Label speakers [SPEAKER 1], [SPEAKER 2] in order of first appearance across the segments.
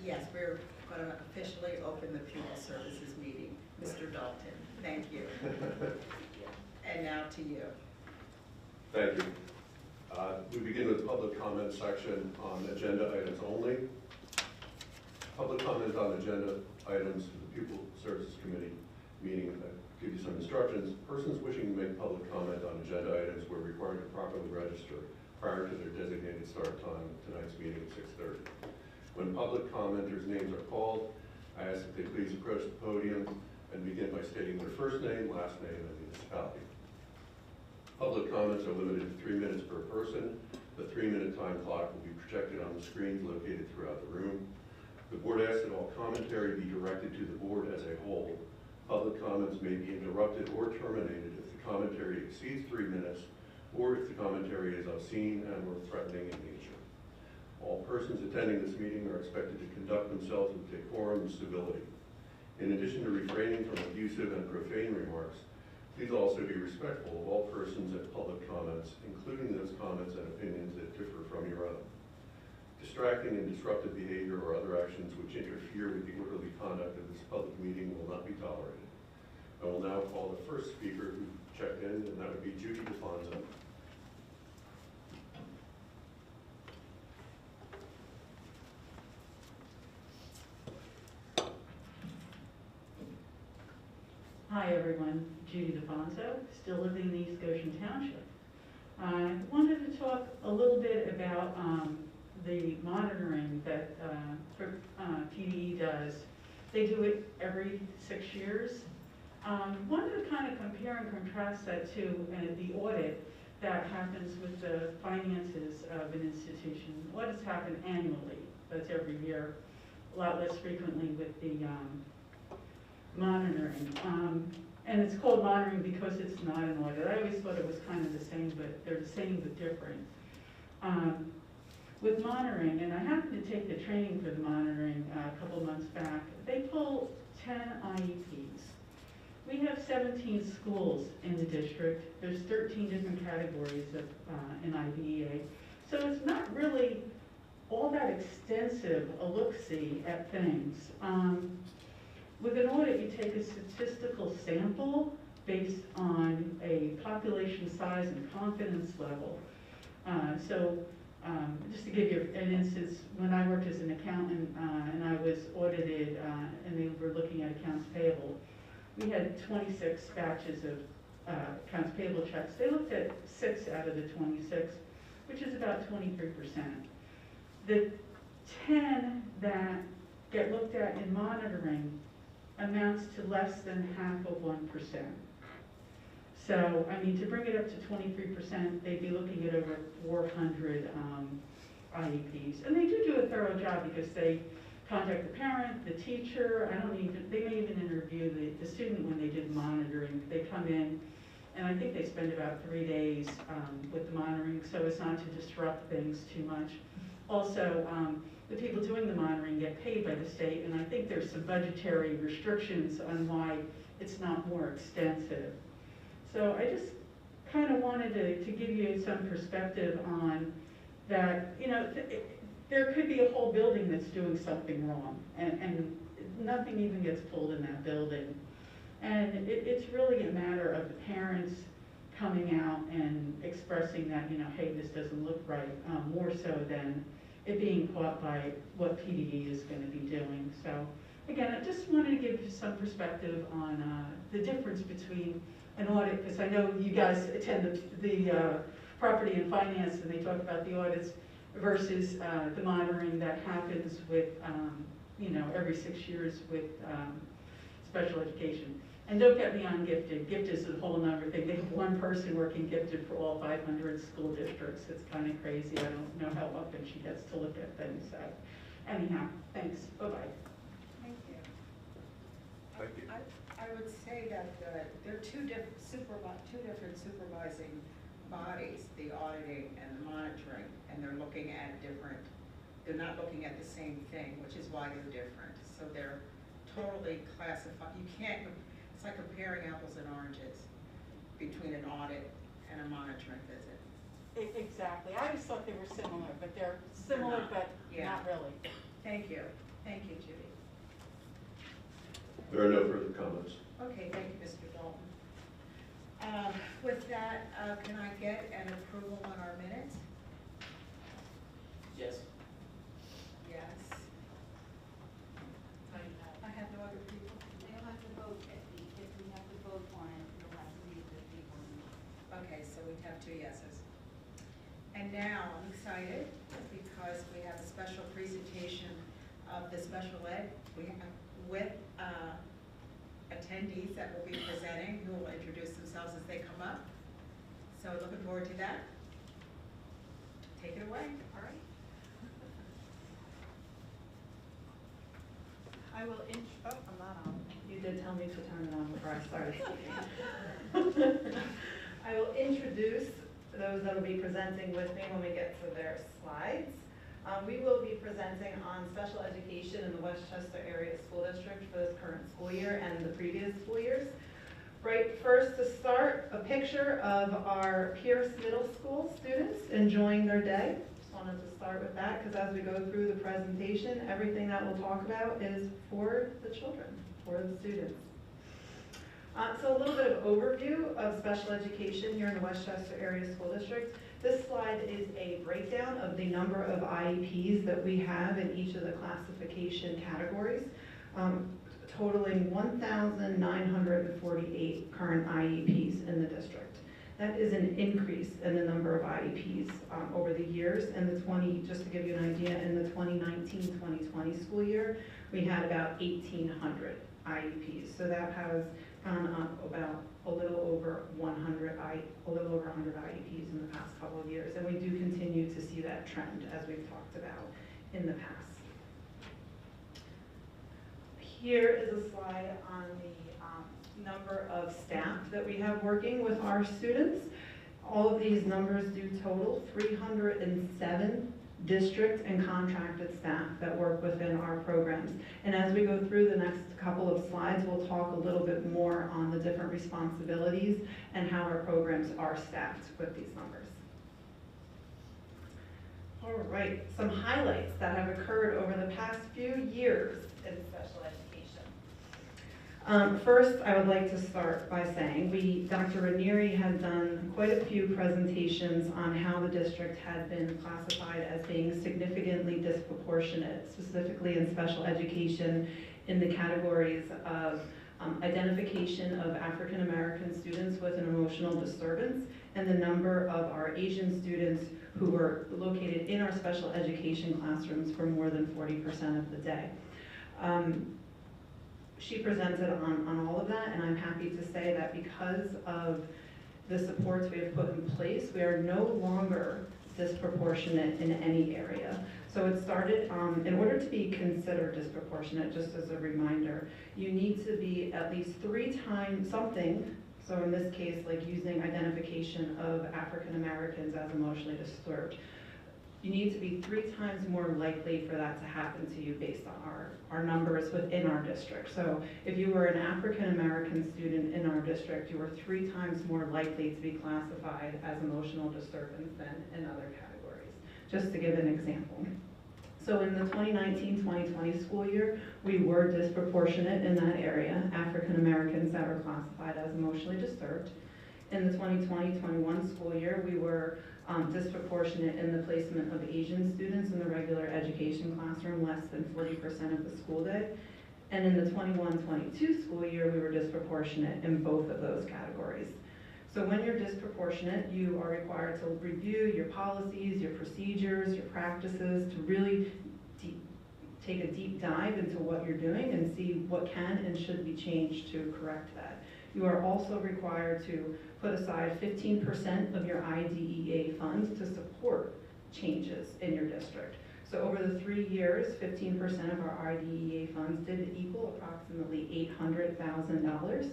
[SPEAKER 1] Yes, we're going to officially open the Pupil Services meeting. Mr. Dalton, thank you. And now to you.
[SPEAKER 2] Thank you. We begin with public comment section on agenda items only. Public comment on agenda items for the Pupil Services Committee meeting. Give you some instructions. Persons wishing to make public comment on agenda items were required to properly register prior to their designated start time of tonight's meeting at 6:30. When public commenters' names are called, I ask that they please approach the podium and begin by stating their first name, last name, and municipality. Public comments are limited to 3 minutes per person. The 3-minute time clock will be projected on the screens located throughout the room. The board asks that all commentary be directed to the board as a whole. Public comments may be interrupted or terminated if the commentary exceeds 3 minutes or if the commentary is obscene and or threatening in nature. All persons attending this meeting are expected to conduct themselves with decorum and civility. In addition to refraining from abusive and profane remarks, please also be respectful of all persons at public comments, including those comments and opinions that differ from your own. Distracting and disruptive behavior or other actions which interfere with the orderly conduct of this public meeting will not be tolerated. I will now call the first speaker who checked in, and that would be Judy DeFonso.
[SPEAKER 3] Hi everyone, Judy DeFonso, still living in East Goshen Township. I wanted to talk a little bit about the monitoring that PDE does. They do it every 6 years. Wanted to kind of compare and contrast that to the audit that happens with the finances of an institution. Audits happen annually, that's every year, a lot less frequently with the monitoring. And it's called monitoring because it's not an audit. I always thought it was kind of the same, but they're the same but different. With monitoring, and I happened to take the training for the monitoring a couple months back, they pull 10 IEPs. We have 17 schools in the district. There's 13 different categories of in IDEA. So it's not really all that extensive a look-see at things. With an audit, you take a statistical sample based on a population size and confidence level. Just to give you an instance, when I worked as an accountant and I was audited and they were looking at accounts payable, we had 26 batches of accounts payable checks. They looked at 6 out of the 26, which is about 23%. The 10 that get looked at in monitoring amounts to less than half of 1%. So, I mean, to bring it up to 23%, they'd be looking at over 400 IEPs. And they do a thorough job because they contact the parent, the teacher. They may even interview the student when they did monitoring. They come in, and I think they spend about 3 days with the monitoring so as not to disrupt things too much. Also, the people doing the monitoring get paid by the state, and I think there's some budgetary restrictions on why it's not more extensive. So I just kind of wanted to give you some perspective on that, you know, there could be a whole building that's doing something wrong, and nothing even gets pulled in that building. And it's really a matter of the parents coming out and expressing that, you know, hey, this doesn't look right, more so than it being caught by what PDE is going to be doing. So again, I just wanted to give you some perspective on the difference between an audit, because I know you guys attend the property and finance and they talk about the audits versus the monitoring that happens with, you know, every 6 years with special education. And don't get me on gifted. Gifted is a whole other thing. They have one person working gifted for all 500 school districts. It's kind of crazy. I don't know how often she gets to look at things. So anyhow, thanks. Bye-bye.
[SPEAKER 1] Thank you.
[SPEAKER 2] Thank you.
[SPEAKER 1] I would say that there are two different supervising bodies, the auditing and the monitoring, and they're looking at different, they're not looking at the same thing, which is why they're different. So they're totally classified. You can't, it's like comparing apples and oranges between an audit and a monitoring visit.
[SPEAKER 3] Exactly. I always thought they were similar, but they're similar, but
[SPEAKER 1] Yeah.
[SPEAKER 3] not really.
[SPEAKER 1] Thank you. Thank you, Judy.
[SPEAKER 2] There are no further comments.
[SPEAKER 1] Okay, thank you, Mr. Dalton. With that, can I get an approval on our minutes?
[SPEAKER 4] Yes.
[SPEAKER 1] Yes. I have no other people.
[SPEAKER 5] They'll have to vote if we have to vote on it, you'll have to leave the people.
[SPEAKER 1] Okay, so we have 2 yeses. And now I'm excited because we have a special presentation of the special ed with attendees that will be presenting, who will introduce themselves as they come up. So looking forward to that. Take it away.
[SPEAKER 5] All right.
[SPEAKER 6] I'm not on. You did tell me to turn it on before I started speaking. I will introduce those that will be presenting with me when we get to their slides. We will be presenting on special education in the Westchester Area School District for this current school year and the previous school years. Right, first to start, a picture of our Pierce Middle School students enjoying their day. Just wanted to start with that because as we go through the presentation, everything that we'll talk about is for the children, for the students. So a little bit of overview of special education here in the Westchester Area School District. This slide is a breakdown of the number of IEPs that we have in each of the classification categories, totaling 1,948 current IEPs in the district. That is an increase in the number of IEPs over the years. And just to give you an idea, in the 2019-2020 school year, we had about 1,800 IEPs. So that has gone up about a little over 100 IEPs in the past couple of years, and we do continue to see that trend as we've talked about in the past. Here is a slide on the number of staff that we have working with our students. All of these numbers do total 307 district and contracted staff that work within our programs. And as we go through the next couple of slides, we'll talk a little bit more on the different responsibilities and how our programs are staffed with these numbers. All right, some highlights that have occurred over the past few years in special education. First, I would like to start by saying Dr. Ranieri had done quite a few presentations on how the district had been classified as being significantly disproportionate, specifically in special education in the categories of identification of African American students with an emotional disturbance and the number of our Asian students who were located in our special education classrooms for more than 40% of the day. She presented on all of that, and I'm happy to say that because of the supports we have put in place, we are no longer disproportionate in any area. So it started, in order to be considered disproportionate, just as a reminder, you need to be at least 3 times something, so in this case, like using identification of African Americans as emotionally disturbed. You need to be 3 times more likely for that to happen to you based on our numbers within our district. So if you were an African American student in our district, you were 3 times more likely to be classified as emotional disturbance than in other categories, just to give an example. So in the 2019-2020 school year, we were disproportionate in that area, African Americans that were classified as emotionally disturbed. In the 2020-21 school year, we were disproportionate in the placement of Asian students in the regular education classroom, less than 40% of the school day. And in the 21-22 school year, we were disproportionate in both of those categories. So when you're disproportionate, you are required to review your policies, your procedures, your practices, to really take a deep dive into what you're doing and see what can and should be changed to correct that. You are also required to put aside 15% of your IDEA funds to support changes in your district. So over the 3 years, 15% of our IDEA funds did equal approximately $800,000.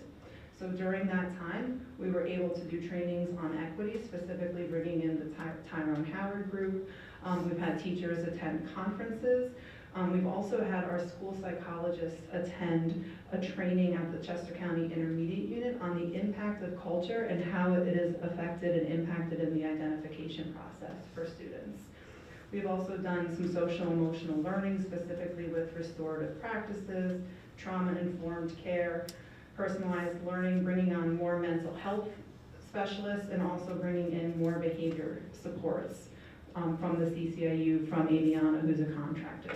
[SPEAKER 6] So during that time, we were able to do trainings on equity, specifically bringing in the Tyrone Howard group. We've had teachers attend conferences. We've also had our school psychologists attend a training at the Chester County Intermediate Unit on the impact of culture and how it is affected and impacted in the identification process for students. We've also done some social emotional learning, specifically with restorative practices, trauma-informed care, personalized learning, bringing on more mental health specialists, and also bringing in more behavior supports from the CCIU, from Aviana, who's a contractor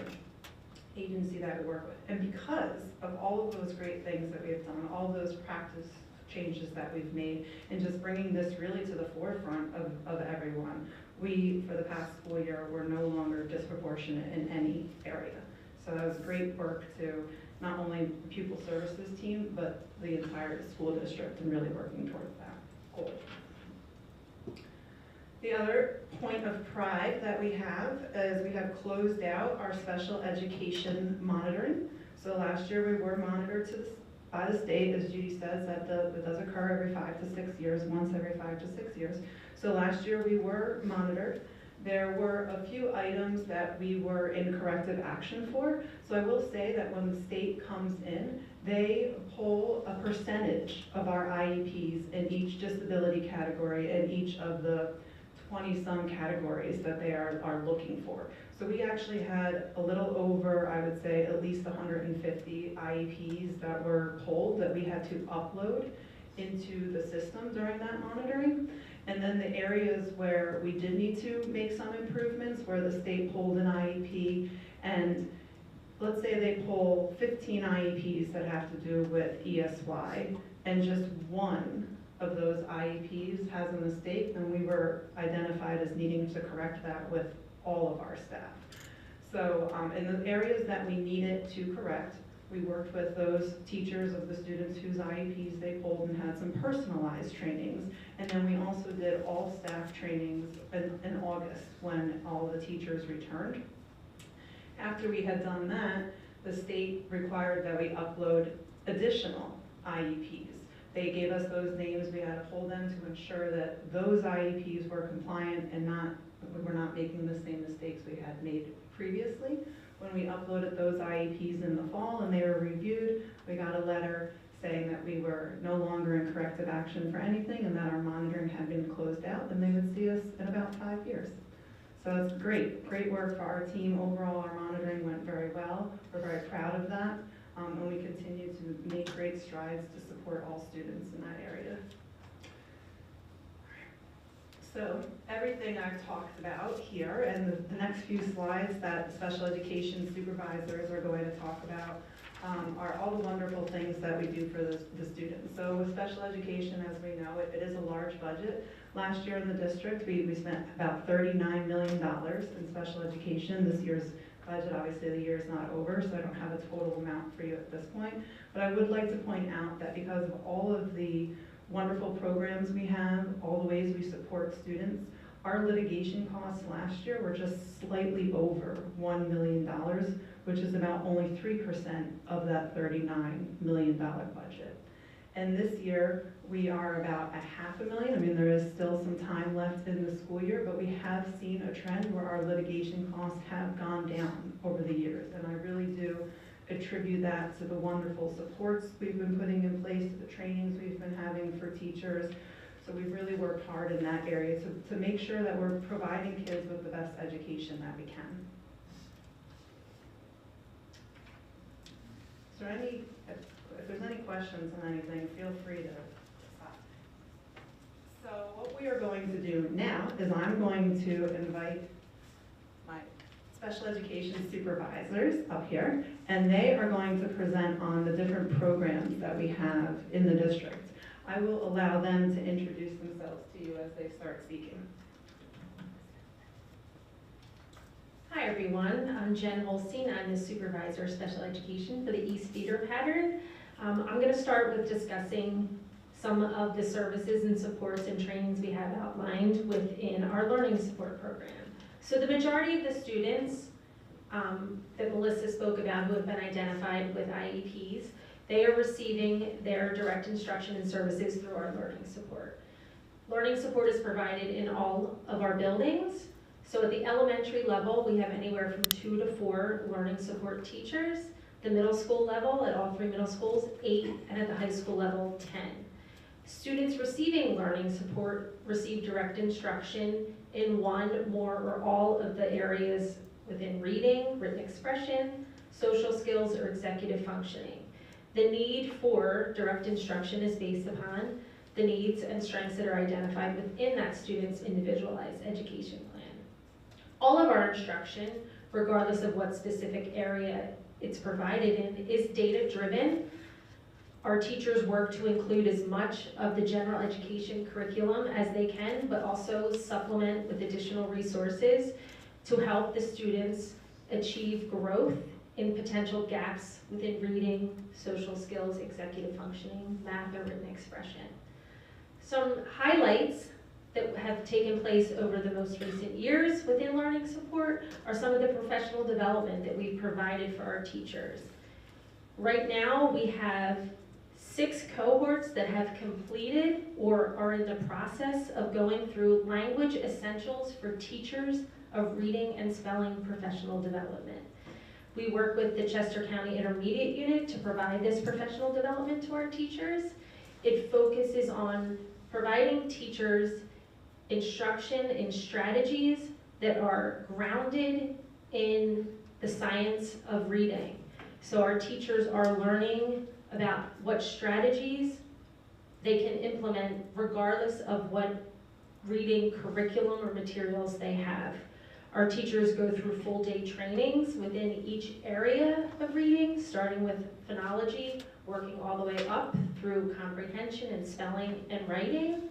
[SPEAKER 6] agency that we work with. And because of all of those great things that we have done, all those practice changes that we've made, and just bringing this really to the forefront of everyone, we, for the past school year, were no longer disproportionate in any area. So that was great work to not only the pupil services team, but the entire school district, and really working towards that goal. The other point of pride that we have is we have closed out our special education monitoring. So last year we were monitored by the state, as Judy says, that it does occur every 5 to 6 years, once every 5 to 6 years. So last year we were monitored. There were a few items that we were in corrective action for. So I will say that when the state comes in, they pull a percentage of our IEPs in each disability category and each of the 20-some categories that they are looking for. So we actually had a little over, I would say, at least 150 IEPs that were pulled that we had to upload into the system during that monitoring. And then the areas where we did need to make some improvements, where the state pulled an IEP, and let's say they pull 15 IEPs that have to do with ESY, and just one of those IEPs has a mistake, then we were identified as needing to correct that with all of our staff. So in the areas that we needed to correct, we worked with those teachers of the students whose IEPs they pulled and had some personalized trainings. And then we also did all staff trainings in August when all the teachers returned. After we had done that, the state required that we upload additional IEPs. They gave us those names, we had to pull them to ensure that those IEPs were compliant and we were not making the same mistakes we had made previously. When we uploaded those IEPs in the fall and they were reviewed, we got a letter saying that we were no longer in corrective action for anything and that our monitoring had been closed out and they would see us in about 5 years. So it's great work for our team. Overall, our monitoring went very well. We're very proud of that. And we continue to make great strides to support all students in that area. So everything I've talked about here and the next few slides that special education supervisors are going to talk about are all the wonderful things that we do for the students. So with special education, as we know, it is a large budget. Last year in the district, we spent about $39 million in special education. This year's budget, obviously the year is not over, so I don't have a total amount for you at this point. But I would like to point out that because of all of the wonderful programs we have, all the ways we support students, our litigation costs last year were just slightly over $1 million, which is about only 3% of that $39 million budget. And this year, we are about at $500,000. I mean, there is still some time left in the school year, but we have seen a trend where our litigation costs have gone down over the years. And I really do attribute that to the wonderful supports we've been putting in place, to the trainings we've been having for teachers. So we've really worked hard in that area to make sure that we're providing kids with the best education that we can. Is there any, if there's any questions on anything, feel free to stop. So what we are going to do now is I'm going to invite my special education supervisors up here, and they are going to present on the different programs that we have in the district. I will allow them to introduce themselves to you as they start speaking.
[SPEAKER 4] Hi everyone, I'm Jen Holstein. I'm the supervisor of special education for the East Feeder Pattern. I'm going to start with discussing some of the services and supports and trainings we have outlined within our learning support program. So the majority of the students that Melissa spoke about who have been identified with IEPs, they are receiving their direct instruction and services through our learning support. Learning support is provided in all of our buildings. So at the elementary level, we have anywhere from 2 to 4 learning support teachers. The middle school level, at all 3 middle schools, 8, and at the high school level, 10. Students receiving learning support receive direct instruction in one, more, or all of the areas within reading, written expression, social skills, or executive functioning. The need for direct instruction is based upon the needs and strengths that are identified within that student's individualized education plan. All of our instruction, regardless of what specific area it's provided in, is data-driven. Our teachers work to include as much of the general education curriculum as they can, but also supplement with additional resources to help the students achieve growth in potential gaps within reading, social skills, executive functioning, math, or written expression. Some highlights that have taken place over the most recent years within learning support are some of the professional development that we've provided for our teachers. Right now, we have 6 cohorts that have completed or are in the process of going through language essentials for teachers of reading and spelling professional development. We work with the Chester County Intermediate Unit to provide this professional development to our teachers. It focuses on providing teachers instruction in strategies that are grounded in the science of reading. So our teachers are learning about what strategies they can implement regardless of what reading curriculum or materials they have. Our teachers go through full day trainings within each area of reading, starting with phonology, working all the way up through comprehension and spelling and writing.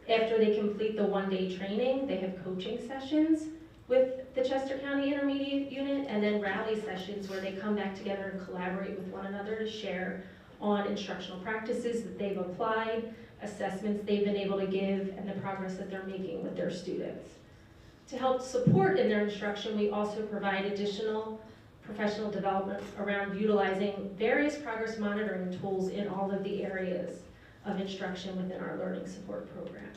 [SPEAKER 4] After they complete the one-day training, they have coaching sessions with the Chester County Intermediate Unit, and then rally sessions where they come back together and collaborate with one another to share on instructional practices that they've applied, assessments they've been able to give, and the progress that they're making with their students. To help support in their instruction, we also provide additional professional development around utilizing various progress monitoring tools in all of the areas of instruction within our learning support program.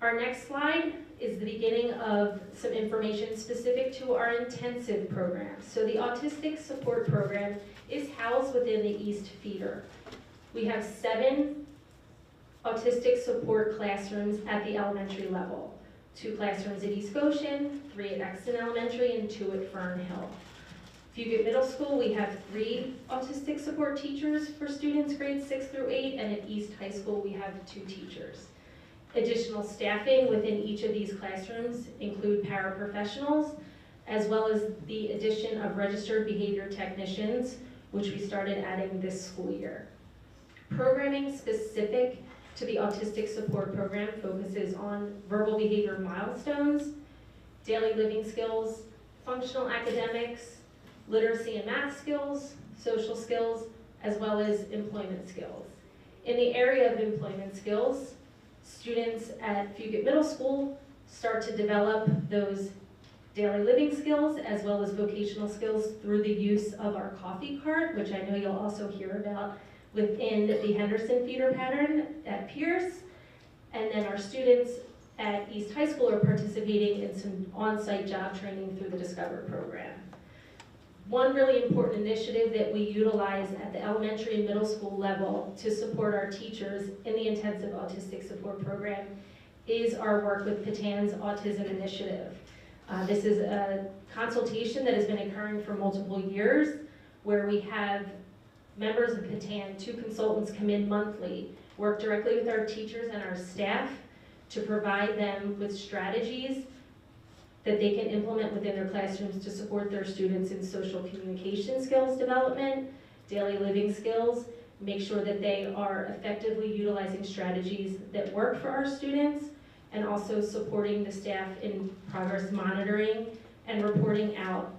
[SPEAKER 4] Our next slide is the beginning of some information specific to our intensive program. So the autistic support program is housed within the East Feeder. We have 7 autistic support classrooms at the elementary level. 2 classrooms at East Goshen, 3 at Exton Elementary, and 2 at Fern Hill. Fugate Middle School, we have 3 autistic support teachers for students grades 6 through 8, and at East High School, we have 2 teachers. Additional staffing within each of these classrooms include paraprofessionals, as well as the addition of registered behavior technicians, which we started adding this school year. Programming specific to the autistic support program focuses on verbal behavior milestones, daily living skills, functional academics, literacy and math skills, social skills, as well as employment skills. In the area of employment skills, students at Fugate Middle School start to develop those daily living skills as well as vocational skills through the use of our coffee cart, which I know you'll also hear about within the Henderson feeder pattern at Pierce. And then our students at East High School are participating in some on-site job training through the Discover program. One really important initiative that we utilize at the elementary and middle school level to support our teachers in the intensive autistic support program is our work with Patan's Autism Initiative. This is a consultation that has been occurring for multiple years where we have members of Patan, 2 consultants come in monthly, work directly with our teachers and our staff to provide them with strategies that they can implement within their classrooms to support their students in social communication skills development, daily living skills, make sure that they are effectively utilizing strategies that work for our students, and also supporting the staff in progress monitoring and reporting out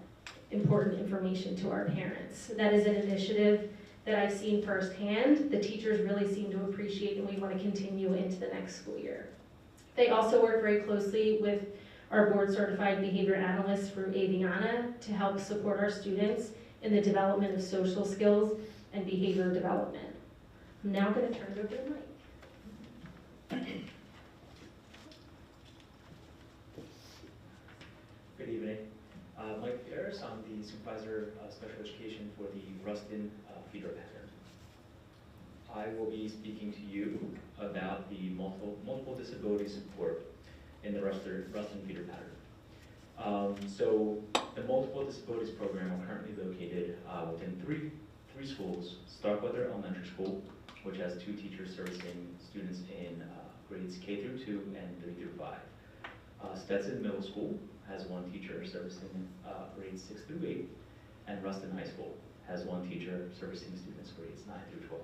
[SPEAKER 4] important information to our parents. That is an initiative that I've seen firsthand. The teachers really seem to appreciate, and we want to continue into the next school year. They also work very closely with our board certified behavior analysts through Aviana to help support our students in the development of social skills and behavior development. I'm now going to turn it over to Mike.
[SPEAKER 7] Good evening. Mike Pierce, I'm the supervisor of special education for the Ruston feeder pattern. I will be speaking to you about the multiple disability support in the Ruston feeder pattern. So the multiple disabilities program are currently located within three schools: Starkweather Elementary School, which has 2 teachers servicing students in grades K through 2 and 3 through 5. Stetson Middle School has 1 teacher servicing grades 6 through 8, and Ruston High School has 1 teacher servicing students grades 9 through 12.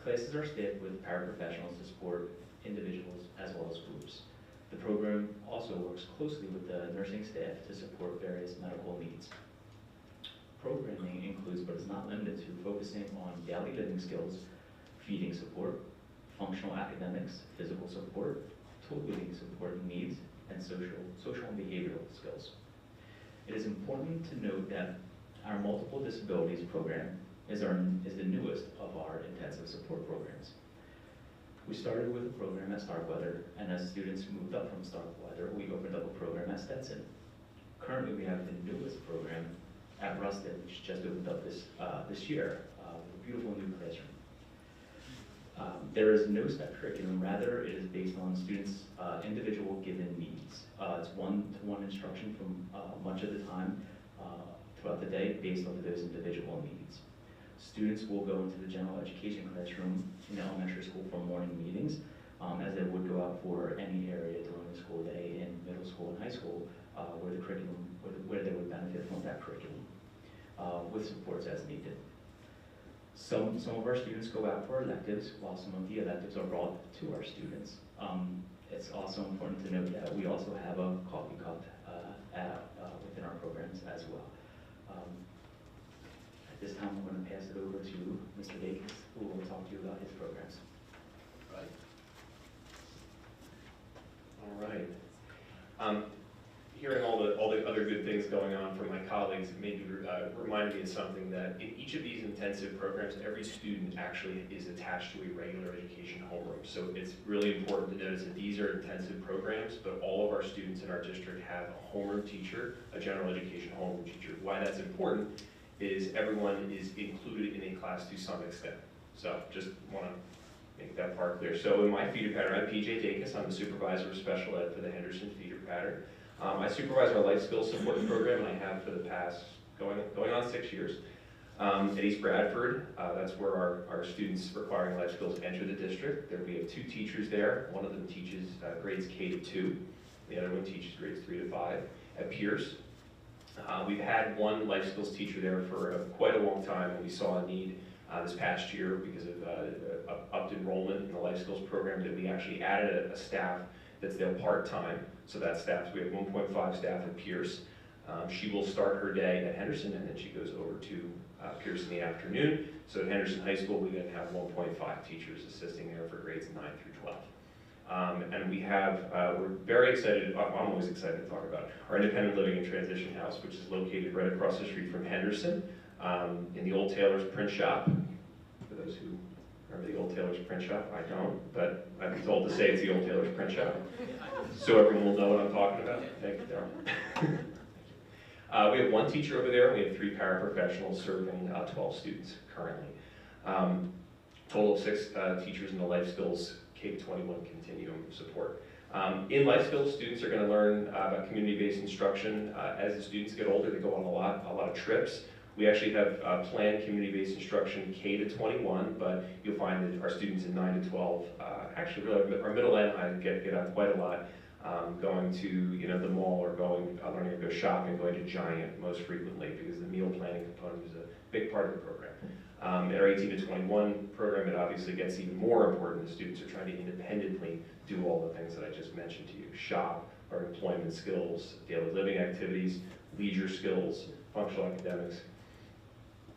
[SPEAKER 7] Classes are staffed with paraprofessionals to support individuals as well as groups. The program also works closely with the nursing staff to support various medical needs. Programming includes, but is not limited to, focusing on daily living skills, feeding support, functional academics, physical support, tool-giving support needs, and social and behavioral skills. It is important to note that our multiple disabilities program is the newest of our intensive support programs. We started with a program at Starkweather, and as students moved up from Starkweather, we opened up a program at Stetson. Currently, we have the newest program at Ruston, which just opened up this year, with a beautiful new classroom. There is no set curriculum, rather it is based on students' individual given needs. It's one-to-one instruction from much of the time throughout the day based on those individual needs. Students will go into the general education classroom in elementary school for morning meetings, as they would go out for any area during the school day in middle school and high school, where they would benefit from that curriculum, with supports as needed. Some of our students go out for electives, while some of the electives are brought to our students. It's also important to note that we also have a coffee cup within our programs as well. At this time, I'm going to pass it over to Mr. Dacus, who will talk to you about his programs.
[SPEAKER 8] All right. Hearing all the other good things going on from my colleagues maybe reminded me of something, that in each of these intensive programs, every student actually is attached to a regular education homeroom. So it's really important to notice that these are intensive programs, but all of our students in our district have a homeroom teacher, a general education homeroom teacher. Why that's important is everyone is included in a class to some extent. So just want to make that part clear. So in my feeder pattern, I'm PJ Dacus. I'm the supervisor of special ed for the Henderson feeder pattern. I supervise our life skills support program, and I have for the past going on 6 years. At East Bradford, that's where our students requiring life skills enter the district. We have 2 teachers there. One of them teaches grades K to 2. The other one teaches grades 3 to 5. At Pierce, we've had 1 life skills teacher there for quite a long time, and we saw a need this past year because of upped enrollment in the life skills program, that we actually added a staff that's there part-time. So that staff, we have 1.5 staff at Pierce. She will start her day at Henderson, and then she goes over to Pierce in the afternoon. So at Henderson High School, we then have 1.5 teachers assisting there for grades 9 through 12. And we have, we're very excited, I'm always excited to talk about our independent living and transition house, which is located right across the street from Henderson, in the old Taylor's print shop. For those who remember the old Taylor's print shop, I don't, but I've been told to say it's the old Taylor's print shop, so everyone will know what I'm talking about. Thank you, Daryl. We have 1 teacher over there, and we have 3 paraprofessionals serving 12 students currently. Total of 6 teachers in the life skills K-21 continuum support. In life skills, students are going to learn about community-based instruction. As the students get older, they go on a lot of trips. We actually have planned community-based instruction K to 21, but you'll find that our students in 9 to 12, actually really our middle and get out quite a lot, going to the mall, or learning to go shopping, going to Giant most frequently, because the meal planning component is a big part of the program. In our 18 to 21 program, it obviously gets even more important. The students are trying to independently do all the things that I just mentioned to you: shop, our employment skills, daily living activities, leisure skills, functional academics.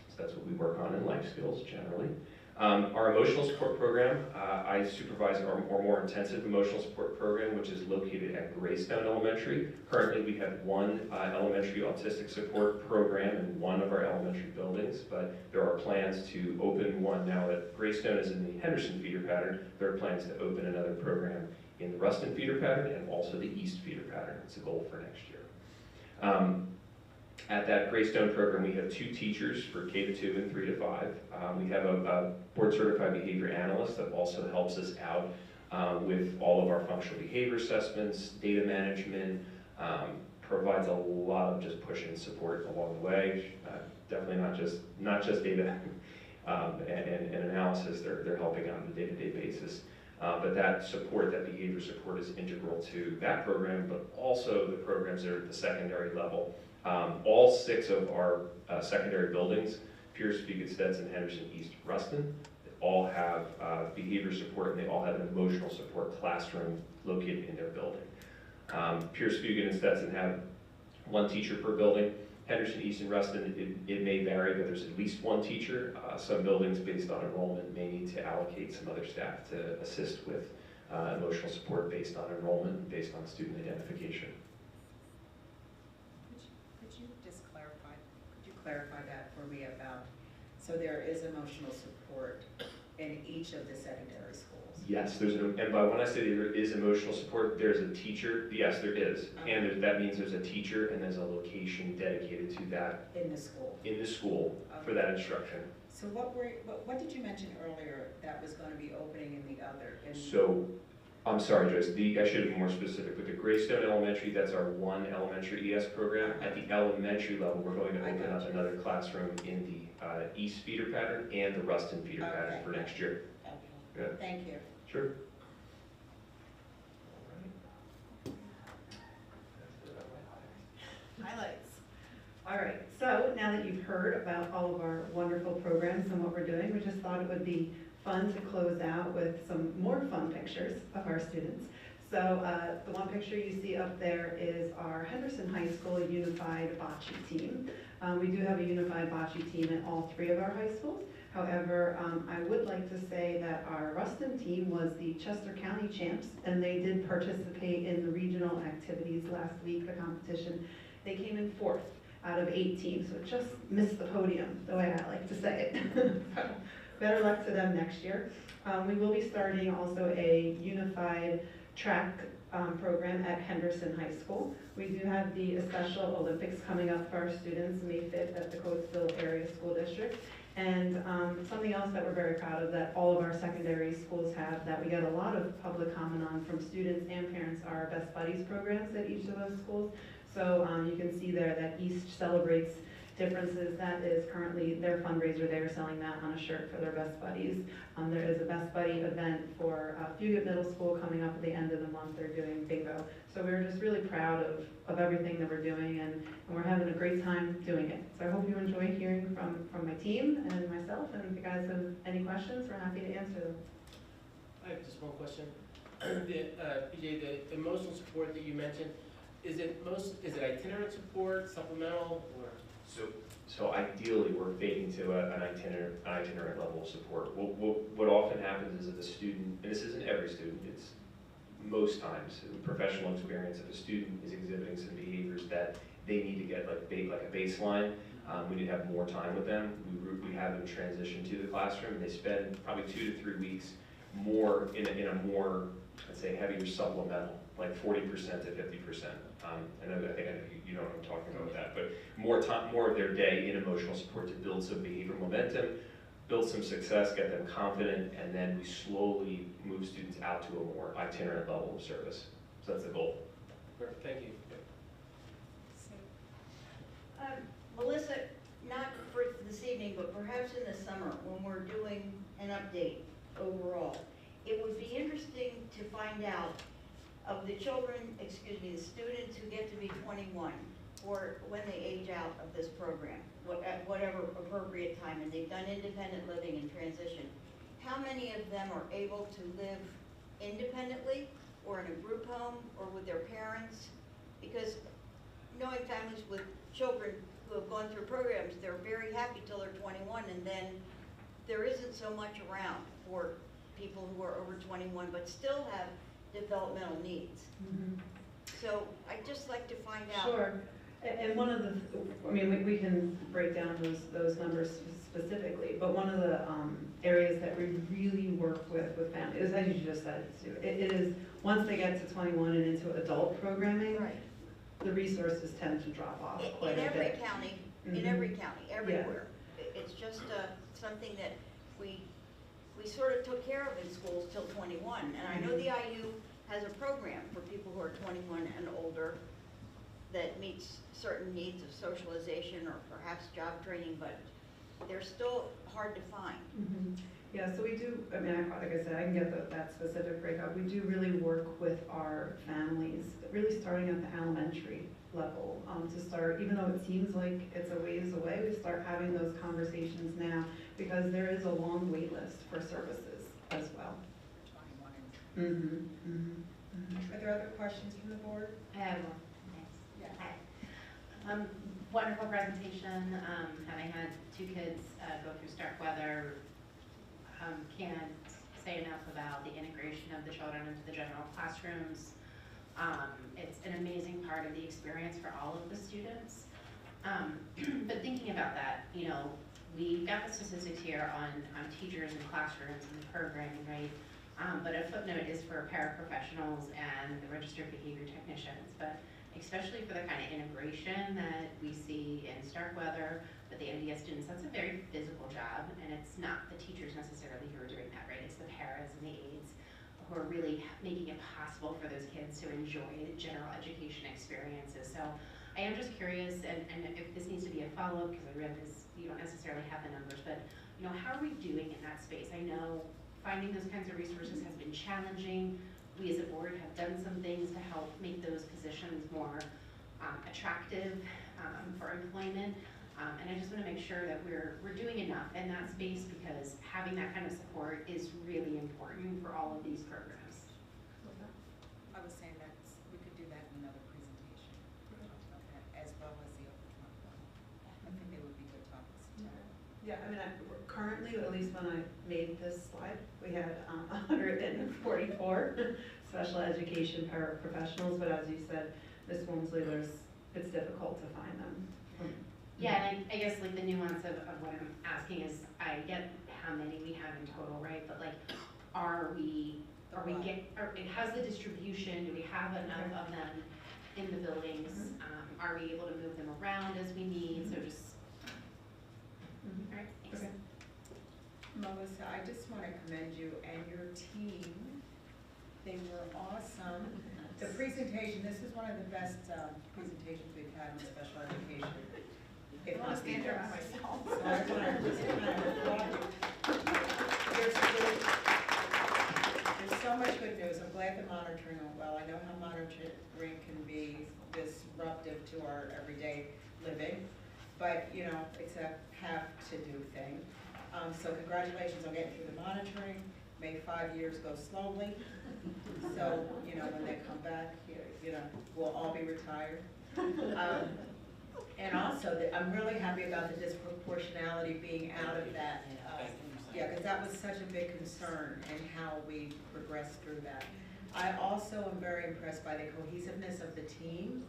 [SPEAKER 8] So that's what we work on in life skills generally. Our emotional support program, I supervise our more intensive emotional support program, which is located at Greystone Elementary. Currently, we have 1 elementary autistic support program in 1 of our elementary buildings, but there are plans to open one now that Greystone is in the Henderson feeder pattern. There are plans to open another program in the Ruston feeder pattern and also the East feeder pattern. It's a goal for next year. At that Greystone program, we have 2 teachers for K-2 and 3-5. We have a board-certified behavior analyst that also helps us out with all of our functional behavior assessments, data management, provides a lot of just push and support along the way. Definitely not just data and analysis. They're helping out on a day-to-day basis. But that support, that behavior support, is integral to that program, but also the programs that are at the secondary level. All 6 of our secondary buildings, Pierce, Fugate, Stetson, Henderson, East, Ruston, they all have behavior support, and they all have an emotional support classroom located in their building. Pierce, Fugate, and Stetson have 1 teacher per building. Henderson, East, and Ruston, it may vary, but there's at least 1 teacher. Some buildings, based on enrollment, may need to allocate some other staff to assist with emotional support based on enrollment and based on student identification.
[SPEAKER 1] Could you just clarify that for me about, so there is emotional support in each of the secondary schools?
[SPEAKER 8] Yes, and by when I say there is emotional support, there's a teacher, yes, there is. And that means there's a teacher and there's a location dedicated to that.
[SPEAKER 1] In the school?
[SPEAKER 8] In the school for that instruction.
[SPEAKER 1] So what did you mention earlier that was going to be opening in the other?
[SPEAKER 8] So, I'm sorry, Joyce, I should have been more specific. With the Greystone Elementary, that's our 1 elementary ES program. At the elementary level, we're going to open up another classroom in the East feeder pattern and the Ruston feeder pattern for next year.
[SPEAKER 1] Okay.
[SPEAKER 8] Good.
[SPEAKER 1] Thank you.
[SPEAKER 8] Sure.
[SPEAKER 6] Highlights. All right, so now that you've heard about all of our wonderful programs and what we're doing, we just thought it would be fun to close out with some more fun pictures of our students. So the one picture you see up there is our Henderson High School Unified Bocce team. We do have a unified bocce team in all 3 of our high schools. However, I would like to say that our Ruston team was the Chester County champs, and they did participate in the regional activities last week, the competition. They came in 4th out of 8 teams, so it just missed the podium, the way I like to say it. So, better luck to them next year. We will be starting also a unified track program at Henderson High School. We do have the Special Olympics coming up for our students May 5th at the Coatesville Area School District. And something else that we're very proud of that all of our secondary schools have that we get a lot of public comment on from students and parents are our Best Buddies programs at each of those schools. So you can see there that East celebrates differences. That is currently their fundraiser. They are selling that on a shirt for their Best Buddies. There is a Best Buddy event for Fugate Middle School coming up at the end of the month. They're doing bingo. So we're just really proud of everything that we're doing, and we're having a great time doing it. So I hope you enjoy hearing from my team and myself, and if you guys have any questions, we're happy to answer them.
[SPEAKER 9] I have just one question. PJ, the emotional support that you mentioned, is it itinerant support, supplemental, or?
[SPEAKER 8] So ideally, we're fading to an itinerant level of support. What often happens is that the student, and this isn't every student, it's most times, professional experience, if a student is exhibiting some behaviors that they need to get like a baseline, we need to have more time with them. We have them transition to the classroom, and they spend probably 2 to 3 weeks more in a more, I'd say, heavier supplemental, like 40% to 50%. I think you know what I'm talking about with that, but more of their day in emotional support to build some behavior momentum, build some success, get them confident, and then we slowly move students out to a more itinerant level of service. So that's the goal.
[SPEAKER 9] Perfect, thank you.
[SPEAKER 10] Melissa, not for this evening, but perhaps in the summer, when we're doing an update overall, it would be interesting to find out of the the students who get to be 21, or when they age out of this program, at whatever appropriate time, and they've done independent living and transition, how many of them are able to live independently, or in a group home, or with their parents? Because knowing families with children who have gone through programs, they're very happy till they're 21, and then there isn't so much around for people who are over 21 but still have developmental needs.
[SPEAKER 6] Mm-hmm.
[SPEAKER 10] So I'd just like to find out.
[SPEAKER 6] Sure. And one of the, I mean, we can break down those numbers specifically, but one of the areas that we really work with families is, as you just said, Sue, it is once they get to 21 and into adult programming,
[SPEAKER 10] Right.
[SPEAKER 6] the resources tend to drop off quite
[SPEAKER 10] In
[SPEAKER 6] a
[SPEAKER 10] every
[SPEAKER 6] bit.
[SPEAKER 10] county, in
[SPEAKER 6] Mhm.
[SPEAKER 10] every county, everywhere. It's just something that we sort of took care of in schools till 21. And I know the IU has a program for people who are 21 and older that meets certain needs of socialization or perhaps job training, but they're still hard to find.
[SPEAKER 6] Mhm. Yeah, so we do, I mean, like I said, I can get that specific breakout. We do really work with our families, really starting at the elementary level, to start, even though it seems like it's a ways away, we start having those conversations now because there is a long wait list for services as well.
[SPEAKER 1] 21 and
[SPEAKER 6] Mm-hmm, mm-hmm.
[SPEAKER 1] Are there other questions from the board?
[SPEAKER 11] I have one. Thanks.
[SPEAKER 1] Yeah.
[SPEAKER 11] Hi. Wonderful presentation. Having had two kids go through stark weather, can't say enough about the integration of the children into the general classrooms. It's an amazing part of the experience for all of the students. But thinking about that, you know, we got the statistics here on teachers and classrooms and the programming, right? But a footnote is for paraprofessionals and the registered behavior technicians. But especially for the kind of integration that we see in stark weather with the MDS students, that's a very physical job, and it's not the teachers necessarily who are doing that, right? It's the paras and the aides who are really making it possible for those kids to enjoy the general education experiences. So I am just curious, and if this needs to be a follow-up, because I realize you don't necessarily have the numbers, but you know, how are we doing in that space? I know finding those kinds of resources has been challenging. We as a board have done some things to help make those positions more attractive for employment. And I just want to make sure that we're doing enough in that space, because having that kind of support is really important for all of these programs.
[SPEAKER 1] I was saying that we could do that in another presentation, talk about that, as well as the over 21. I think they would be good topics to tackle.
[SPEAKER 6] Yeah, I mean, currently, at least when I made this slide, we had 144 special education paraprofessionals, but as you said, Ms. Walmsley, it's difficult to find them.
[SPEAKER 11] Yeah, and I guess like the nuance of what I'm asking is, I get how many we have in total, right? But like, how's the distribution? Do we have enough of them in the buildings? Are we able to move them around as we need? So just, all right, thanks.
[SPEAKER 6] Okay.
[SPEAKER 1] Melissa, I just want to commend you and your team. They were awesome. The presentation, this is one of the best presentations we've had on special education. If not the best. So I want to just kind of applaud you. There's so much good news. I'm glad the monitoring went well. I know how monitoring can be disruptive to our everyday living, but you know, it's a have-to-do thing. So congratulations on getting through the monitoring. May 5 years go slowly. So, you know, when they come back, you know, we'll all be retired. And also, I'm really happy about the disproportionality being out of that. Yeah, because that was such a big concern, and how we progressed through that. I also am very impressed by the cohesiveness of the team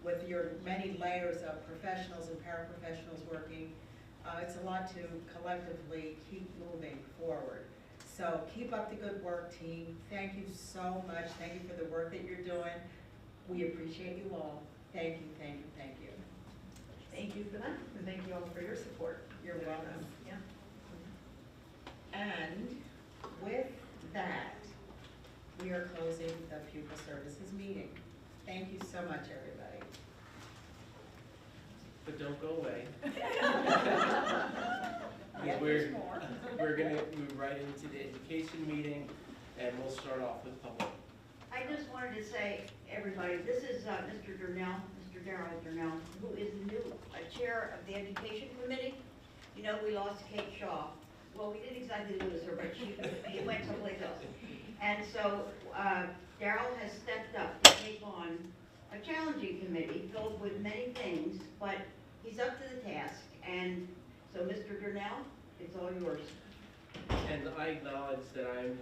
[SPEAKER 1] with your many layers of professionals and paraprofessionals working. It's a lot to collectively keep moving forward. So keep up the good work, team. Thank you so much. Thank you for the work that you're doing. We appreciate you all. Thank you, thank you, thank you.
[SPEAKER 6] Thank you for that, and thank you all for your support.
[SPEAKER 1] You're welcome.
[SPEAKER 6] Yeah.
[SPEAKER 1] And with that, we are closing the pupil services meeting. Thank you so much, everybody.
[SPEAKER 9] But don't go away.
[SPEAKER 1] Yeah, there's more.
[SPEAKER 9] We're gonna move right into the education meeting, and we'll start off with public.
[SPEAKER 10] I just wanted to say, everybody, this is Mr. Darnell, Mr. Darrell Darnell, who is the new chair of the Education Committee. You know, we lost Kate Shaw. Well, we didn't exactly lose her, but she went someplace else. And so Darrell has stepped up to take on a challenging committee filled with many things, but he's up to the task. And so, Mr. Darnell, it's all yours.
[SPEAKER 9] And I acknowledge that I'm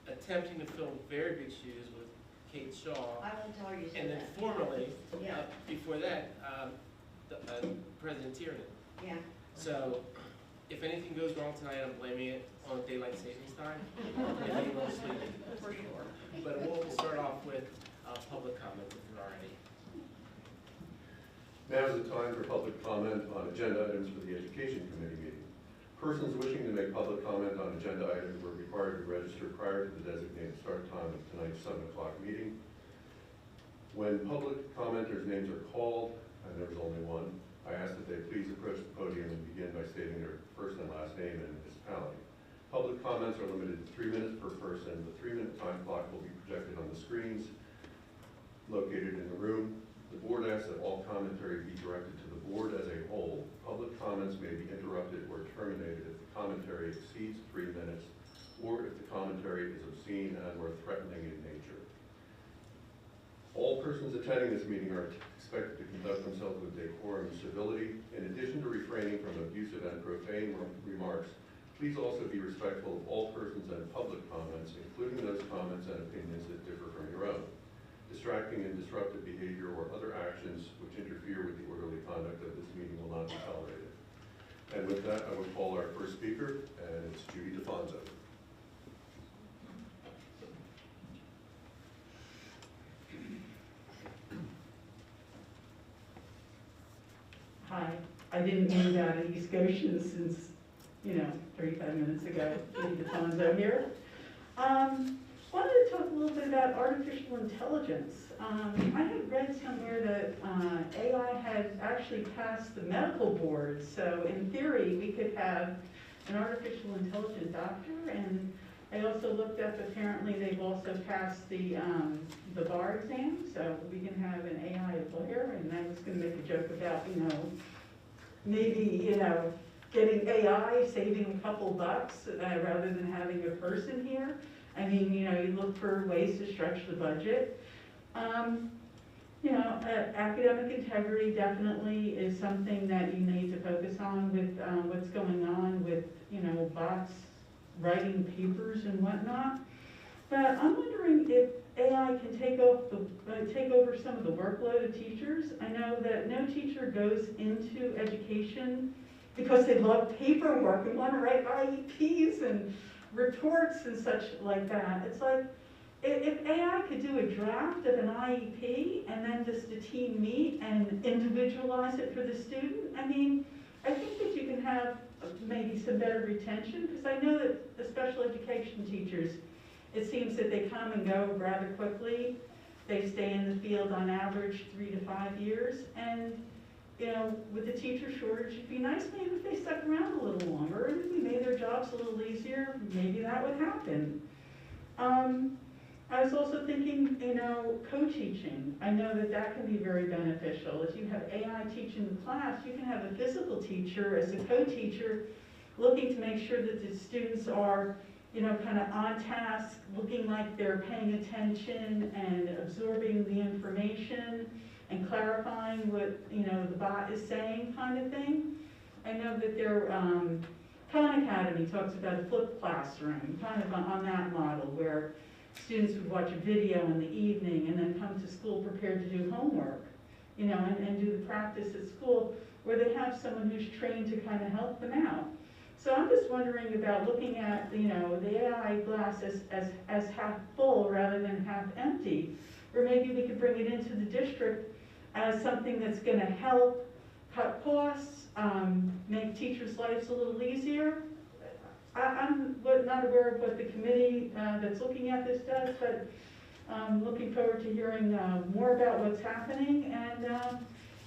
[SPEAKER 9] attempting to fill very big shoes with Kate Shaw.
[SPEAKER 10] I won't tell you
[SPEAKER 9] And then
[SPEAKER 10] that.
[SPEAKER 9] formerly,
[SPEAKER 10] Yeah.
[SPEAKER 9] before that, President Tiernan.
[SPEAKER 10] Yeah.
[SPEAKER 9] So if anything goes wrong tonight, I'm blaming it on daylight savings time. And he won't sleep.
[SPEAKER 10] For sure.
[SPEAKER 9] But we'll start off with public comment if there are any.
[SPEAKER 2] Now is the time for public comment on agenda items for the Education Committee meeting. Persons wishing to make public comment on agenda items were required to register prior to the designated start time of tonight's 7 o'clock meeting. When public commenters' names are called, and there was only one, I ask that they please approach the podium and begin by stating their first and last name and municipality. Public comments are limited to 3 minutes per person. The 3-minute time clock will be projected on the screens located in the room. The board asks that all commentary be directed to the board as a whole. Public comments may be interrupted or terminated if the commentary exceeds 3 minutes or if the commentary is obscene and or threatening in nature. All persons attending this meeting are expected to conduct themselves with decorum and civility. In addition to refraining from abusive and profane remarks, please also be respectful of all persons and public comments, including those comments and opinions that differ from your own. Distracting and disruptive behavior or other actions which interfere with the orderly conduct of this meeting will not be tolerated. And with that, I will call our first speaker, and it's Judy DeFonso.
[SPEAKER 3] Hi, I didn't move out of East Goshen since, 35 minutes ago. Judy DeFonso here. Wanted to talk a little bit about artificial intelligence. I had read somewhere that AI had actually passed the medical board, so in theory, we could have an artificial intelligent doctor, and I also looked up, apparently they've also passed the bar exam, so we can have an AI lawyer, and I was gonna make a joke about, maybe, getting AI, saving a couple bucks, rather than having a person here. I mean, you look for ways to stretch the budget. Academic integrity definitely is something that you need to focus on with what's going on with, bots writing papers and whatnot. But I'm wondering if AI can take over some of the workload of teachers. I know that no teacher goes into education because they love paperwork and want to write IEPs and reports and such like that. It's like, if AI could do a draft of an IEP and then just the team meet and individualize it for the student, I think that you can have maybe some better retention, because I know that the special education teachers, it seems that they come and go rather quickly. They stay in the field on average 3 to 5 years, and with the teacher shortage, it'd be nice maybe if they stuck around a little longer, and if we made their jobs a little easier, maybe that would happen. I was also thinking, co-teaching. I know that can be very beneficial. If you have AI teaching the class, you can have a physical teacher as a co-teacher looking to make sure that the students are, kind of on task, looking like they're paying attention and absorbing the information and clarifying what, the bot is saying, kind of thing. I know that their Khan Academy talks about a flipped classroom, kind of on that model, where students would watch a video in the evening and then come to school prepared to do homework, and do the practice at school, where they have someone who's trained to kind of help them out. So I'm just wondering about looking at, the AI glass as half full rather than half empty, or maybe we could bring it into the district as something that's going to help cut costs, make teachers' lives a little easier. I'm not aware of what the committee that's looking at this does, but I'm looking forward to hearing more about what's happening, and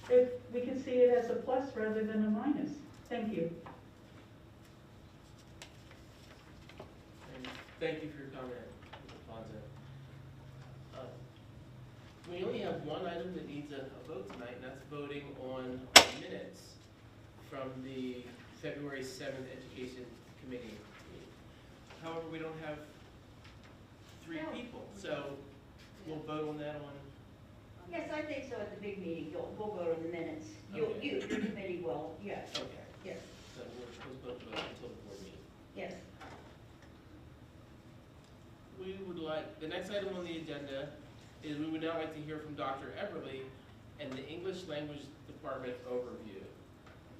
[SPEAKER 3] if we can see it as a plus rather than a minus. Thank you.
[SPEAKER 9] And thank you for your comment, Alfonso. We only have one item that needs a vote tonight, and that's voting on minutes from the February 7th Education Committee meeting. However, we don't have 3 people, so we'll vote on that on.
[SPEAKER 10] Yes, I think so. At the big meeting, we'll vote on the minutes.
[SPEAKER 9] Okay.
[SPEAKER 10] The committee will, yes,
[SPEAKER 9] Okay,
[SPEAKER 10] yes,
[SPEAKER 9] so we're supposed to vote until the board meeting.
[SPEAKER 10] yes.
[SPEAKER 9] We would like, the next item on the agenda is we would now like to hear from Dr. Everly and the English Language Department overview.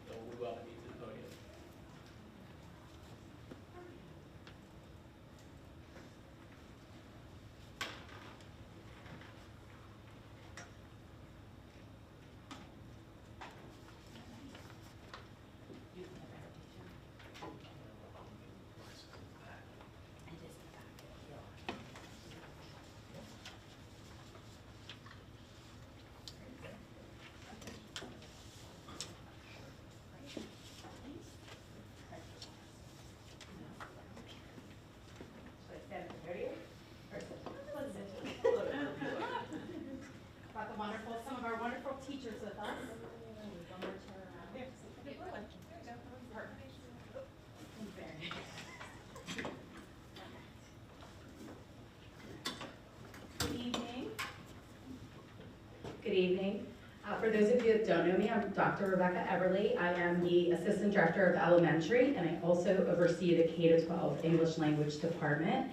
[SPEAKER 9] So we welcome you to the podium.
[SPEAKER 12] evening. For those of you that don't know me, I'm Dr. Rebecca Everly. I am the Assistant Director of Elementary, and I also oversee the K-12 English Language Department.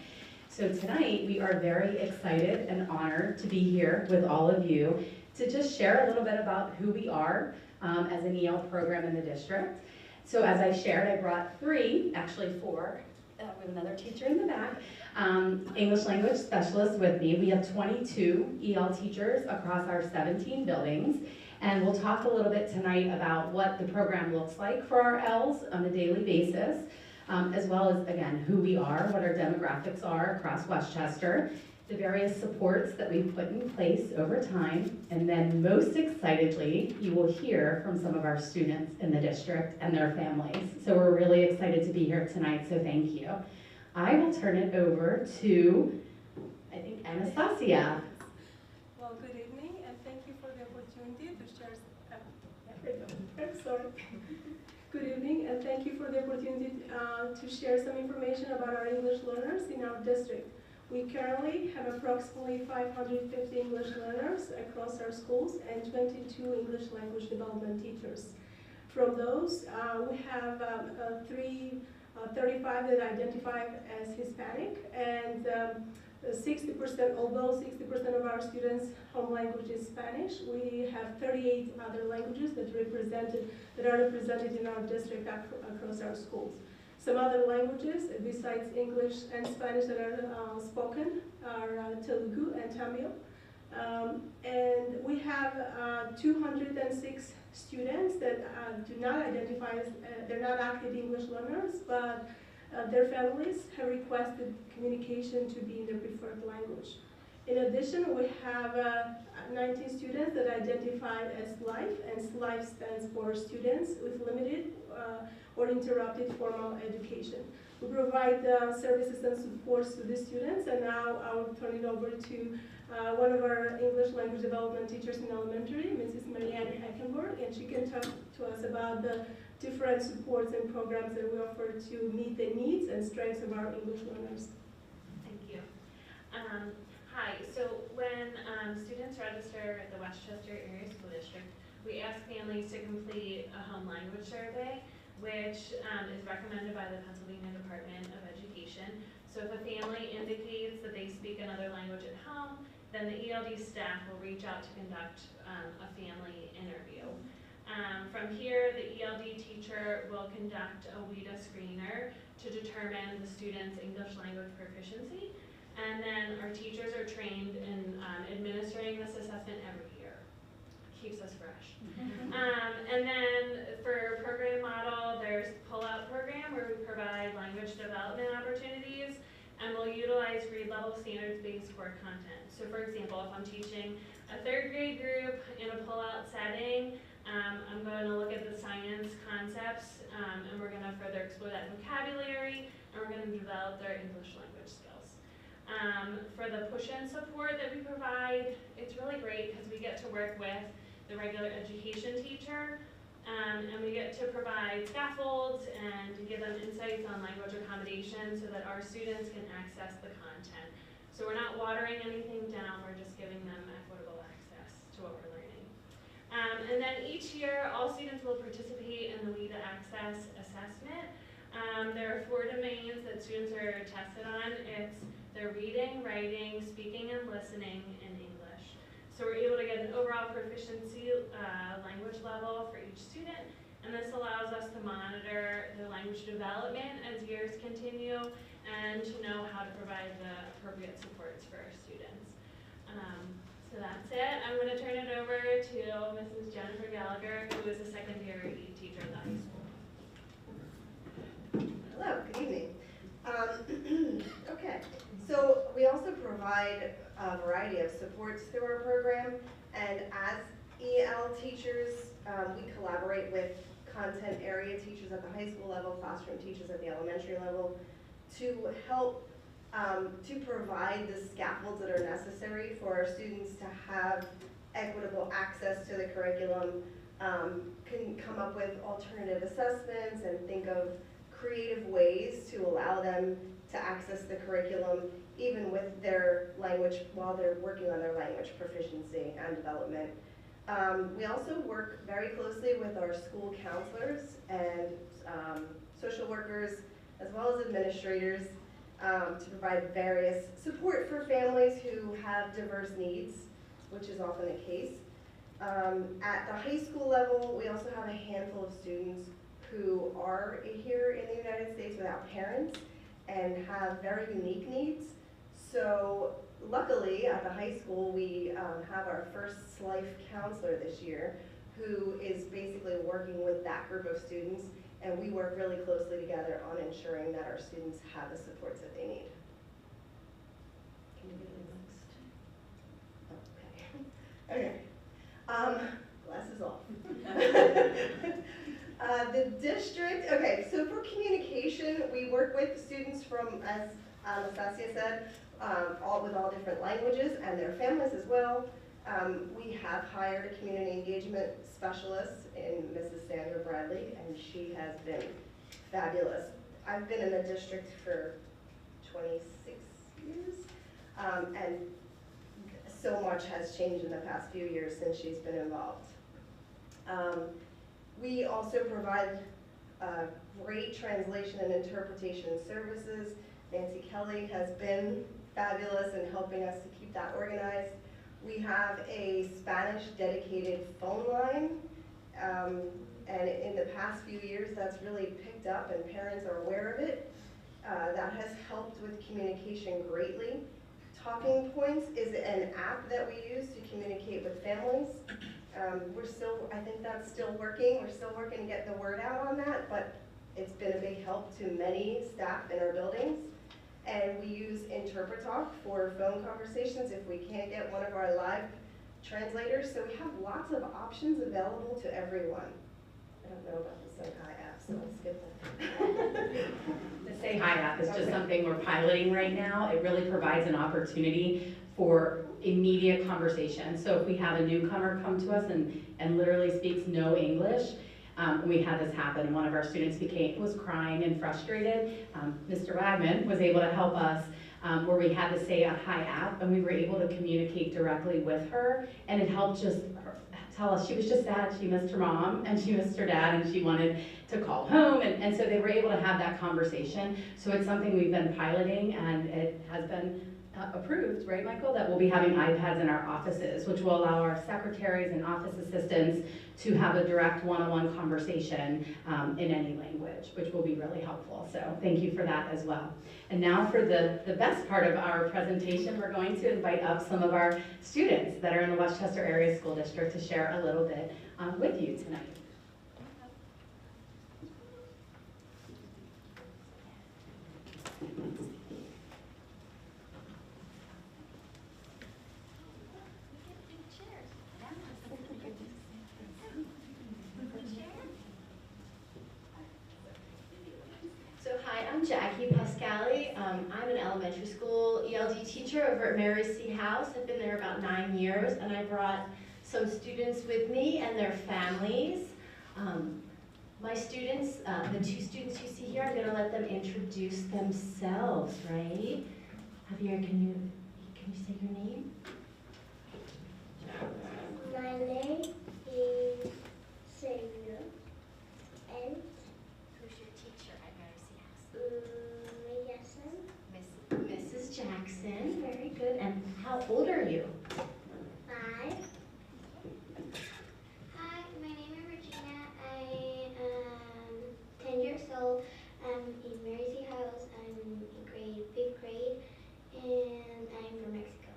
[SPEAKER 12] So tonight, we are very excited and honored to be here with all of you to just share a little bit about who we are as an EL program in the district. So as I shared, I brought actually four, we have another teacher in the back, English language specialists with me. We have 22 EL teachers across our 17 buildings, and we'll talk a little bit tonight about what the program looks like for our ELs on a daily basis, as well as, again, who we are, what our demographics are across Westchester, the various supports that we've put in place over time, and then most excitedly, you will hear from some of our students in the district and their families. So we're really excited to be here tonight, so thank you. I will turn it over to, I think, Anastasia.
[SPEAKER 13] Well, good evening, and thank you for the opportunity to share. I'm sorry. Good evening, and thank you for the opportunity to share some information about our English learners in our district. We currently have approximately 550 English learners across our schools and 22 English language development teachers. From those, we have 35 that identify as Hispanic, and 60%, although 60% of our students' home language is Spanish, we have 38 other languages that are represented in our district across our schools. Some other languages besides English and Spanish that are spoken are Telugu and Tamil. And we have 206 students that do not identify as, they're not active English learners, but their families have requested communication to be in their preferred language. In addition, we have 19 students that identify as SLIFE, and SLIFE stands for Students with Limited or Interrupted Formal Education. We provide services and supports to the students, and now I'll turn it over to one of our English language development teachers in elementary, Mrs. Marianne Heckenberg, and she can talk to us about the different supports and programs that we offer to meet the needs and strengths of our English learners.
[SPEAKER 14] Thank you. Hi, so when students register at the Westchester Area School District, we ask families to complete a home language survey, which is recommended by the Pennsylvania Department of Education. So if a family indicates that they speak another language at home, then the ELD staff will reach out to conduct a family interview. From here, the ELD teacher will conduct a WIDA screener to determine the student's English language proficiency. And then our teachers are trained in administering this assessment every year. Keeps us fresh. And then for program model, there's pull-out program where we provide language development opportunities, and we'll utilize grade level standards-based core content. So for example, if I'm teaching a third grade group in a pull-out setting, I'm going to look at the science concepts, and we're going to further explore that vocabulary, and we're going to develop their English language skills. For the push-in support that we provide, it's really great because we get to work with the regular education teacher, and we get to provide scaffolds and to give them insights on language accommodation so that our students can access the content. So we're not watering anything down, we're just giving them equitable access to what we're learning. And then each year, all students will participate in the WIDA Access Assessment. There are 4 domains that students are tested on. It's their reading, writing, speaking, and listening in English. So we're able to get an overall proficiency language level for each student, and this allows us to monitor their language development as years continue and to know how to provide the appropriate supports for our students. So that's it. I'm going to turn it over to Mrs. Jennifer Gallagher, who is a secondary teacher at the high school.
[SPEAKER 15] Hello, good evening. Okay, so we also provide a variety of supports through our program, and as EL teachers, we collaborate with content area teachers at the high school level, classroom teachers at the elementary level, to help to provide the scaffolds that are necessary for our students to have equitable access to the curriculum, can come up with alternative assessments and think of creative ways to allow them to access the curriculum even with their language while they're working on their language proficiency and development. We also work very closely with our school counselors and social workers, as well as administrators, to provide various support for families who have diverse needs, which is often the case. At the high school level, we also have a handful of students who are here in the United States without parents and have very unique needs. So luckily, at the high school, we have our first life counselor this year who is basically working with that group of students, and we work really closely together on ensuring that our students have the supports that they need. Can you get the next? Oh, okay. Glasses off. The district, okay, so for communication, we work with students from, as Anastasia said, with all different languages and their families as well. We have hired a community engagement specialist in Mrs. Sandra Bradley, and she has been fabulous. I've been in the district for 26 years, and so much has changed in the past few years since she's been involved. We also provide great translation and interpretation services. Nancy Kelly has been fabulous in helping us to keep that organized. We have a Spanish dedicated phone line, and in the past few years that's really picked up and parents are aware of it. That has helped with communication greatly. Talking Points is an app that we use to communicate with families. I think that's still working. We're still working to get the word out on that, but it's been a big help to many staff in our buildings. And we use InterpreTalk for phone conversations if we can't get one of our live translators. So we have lots of options available to everyone. I don't know about the Say Hi app, so I'll skip that.
[SPEAKER 12] The Say Hi app is just something we're piloting right now. It really provides an opportunity for immediate conversation. So if we have a newcomer come to us and literally speaks no English, we had this happen. One of our students was crying and frustrated. Mr. Wagman was able to help us where we had to say a hi app, and we were able to communicate directly with her, and it helped just tell us she was just sad. She missed her mom and she missed her dad, and she wanted to call home, and so they were able to have that conversation. So it's something we've been piloting, and it has been approved, right, Michael, that we'll be having iPads in our offices, which will allow our secretaries and office assistants to have a direct one-on-one conversation in any language, which will be really helpful. So thank you for that as well. And now for the best part of our presentation, we're going to invite up some of our students that are in the Westchester Area School District to share a little bit with you tonight.
[SPEAKER 16] I'm Jackie Pascali. I'm an elementary school ELD teacher over at Mary C. House. I've been there about 9 years, and I brought some students with me and their families. My students, the two students you see here, I'm going to let them introduce themselves, right? Javier, can you say your name?
[SPEAKER 17] My name is Samuel, and
[SPEAKER 16] who's your teacher at Mary C. House? Mrs. Jackson, very good. And how old are you?
[SPEAKER 17] 5. Hi, my name is Regina. I am 10 years old. I'm in Mary C. House. I'm in 5th grade, and I'm from Mexico.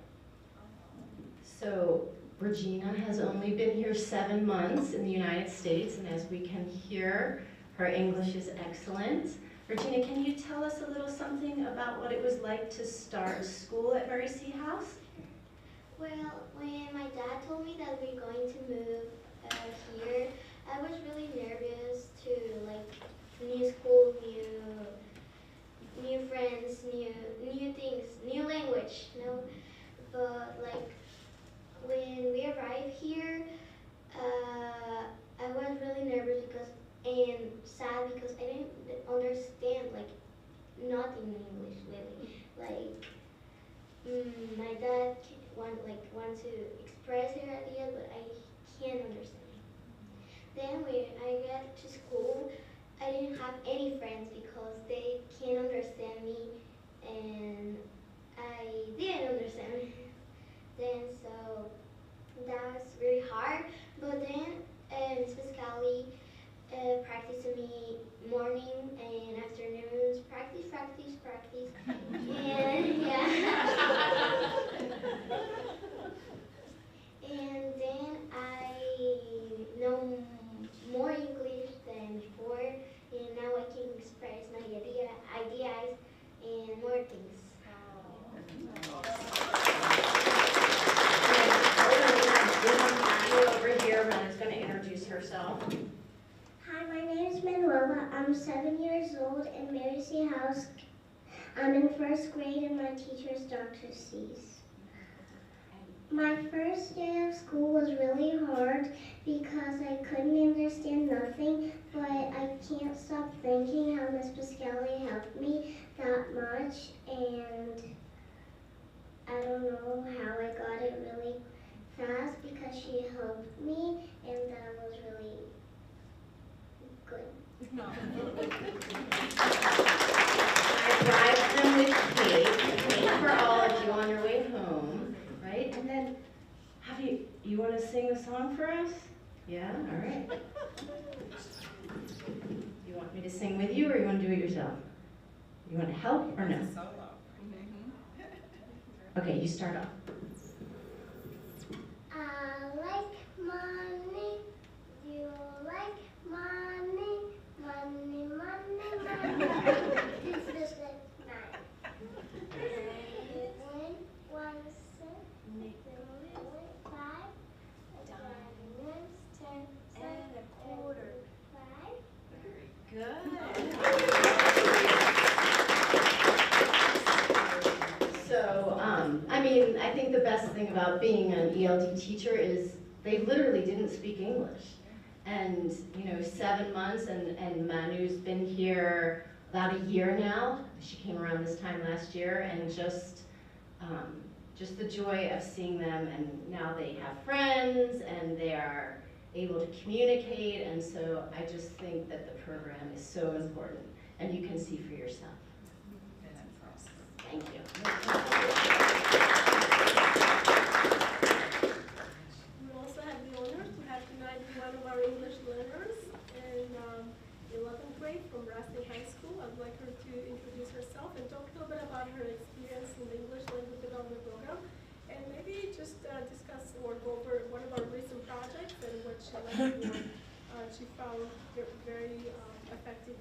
[SPEAKER 16] So Regina has only been here 7 months in the United States, and as we can hear, her English is excellent. Regina, can you tell us a little something about what it was like to start school at Mary C. House?
[SPEAKER 17] Well, when my dad told me that we're going to move here, I was really nervous to new school, new friends, new things, new language, you know. But when we arrived here, I was really nervous and sad because I didn't understand nothing in English really. My dad want to express her idea, but I when I got to school, I didn't have any friends because they can't understand me, and I didn't understand them, so that was really hard. But then Ms. Pascali practiced to me morning and afternoons, practice, practice, practice, and yeah. And then I know more English than before, and now I can express my ideas and more things.
[SPEAKER 16] Over here, Rena's going to introduce herself.
[SPEAKER 17] Hi, my name is Manuela. I'm 7 years old in Mary C. House. I'm in first grade and my teacher is Dr. Cease. My first day of school was really hard because I couldn't understand nothing, but I can't stop thinking how Miss Pascali helped me that much, and I don't know how I got it really fast because she helped me, and that was really good.
[SPEAKER 16] I bribed them with cake for all of you on your way home, right? And then, you want to sing a song for us? Yeah, all right. You want me to sing with you, or you want to do it yourself? You want to help or no?
[SPEAKER 1] Solo.
[SPEAKER 16] Okay, you start off.
[SPEAKER 17] I like money, you like money, money, money, money. This is the night. 1 cent, 5, diamonds, 10 cents, and a quarter. 5.
[SPEAKER 16] Good. So, I mean, I think the best thing about being an ELD teacher is they literally didn't speak English. And, 7 months, and Manu's been here about a year now. She came around this time last year, and just the joy of seeing them, and now they have friends, and they are able to communicate, and so I just think that the program is so important, and you can see for yourself. Thank you.
[SPEAKER 13] We also have the honor to have tonight one of our English learners in 11th grade from Rusty High School. I'd like her to introduce herself and talk a little bit about her experience in the English Language Development Program, and maybe just discuss or go over one of our recent projects and what she liked and she found very effective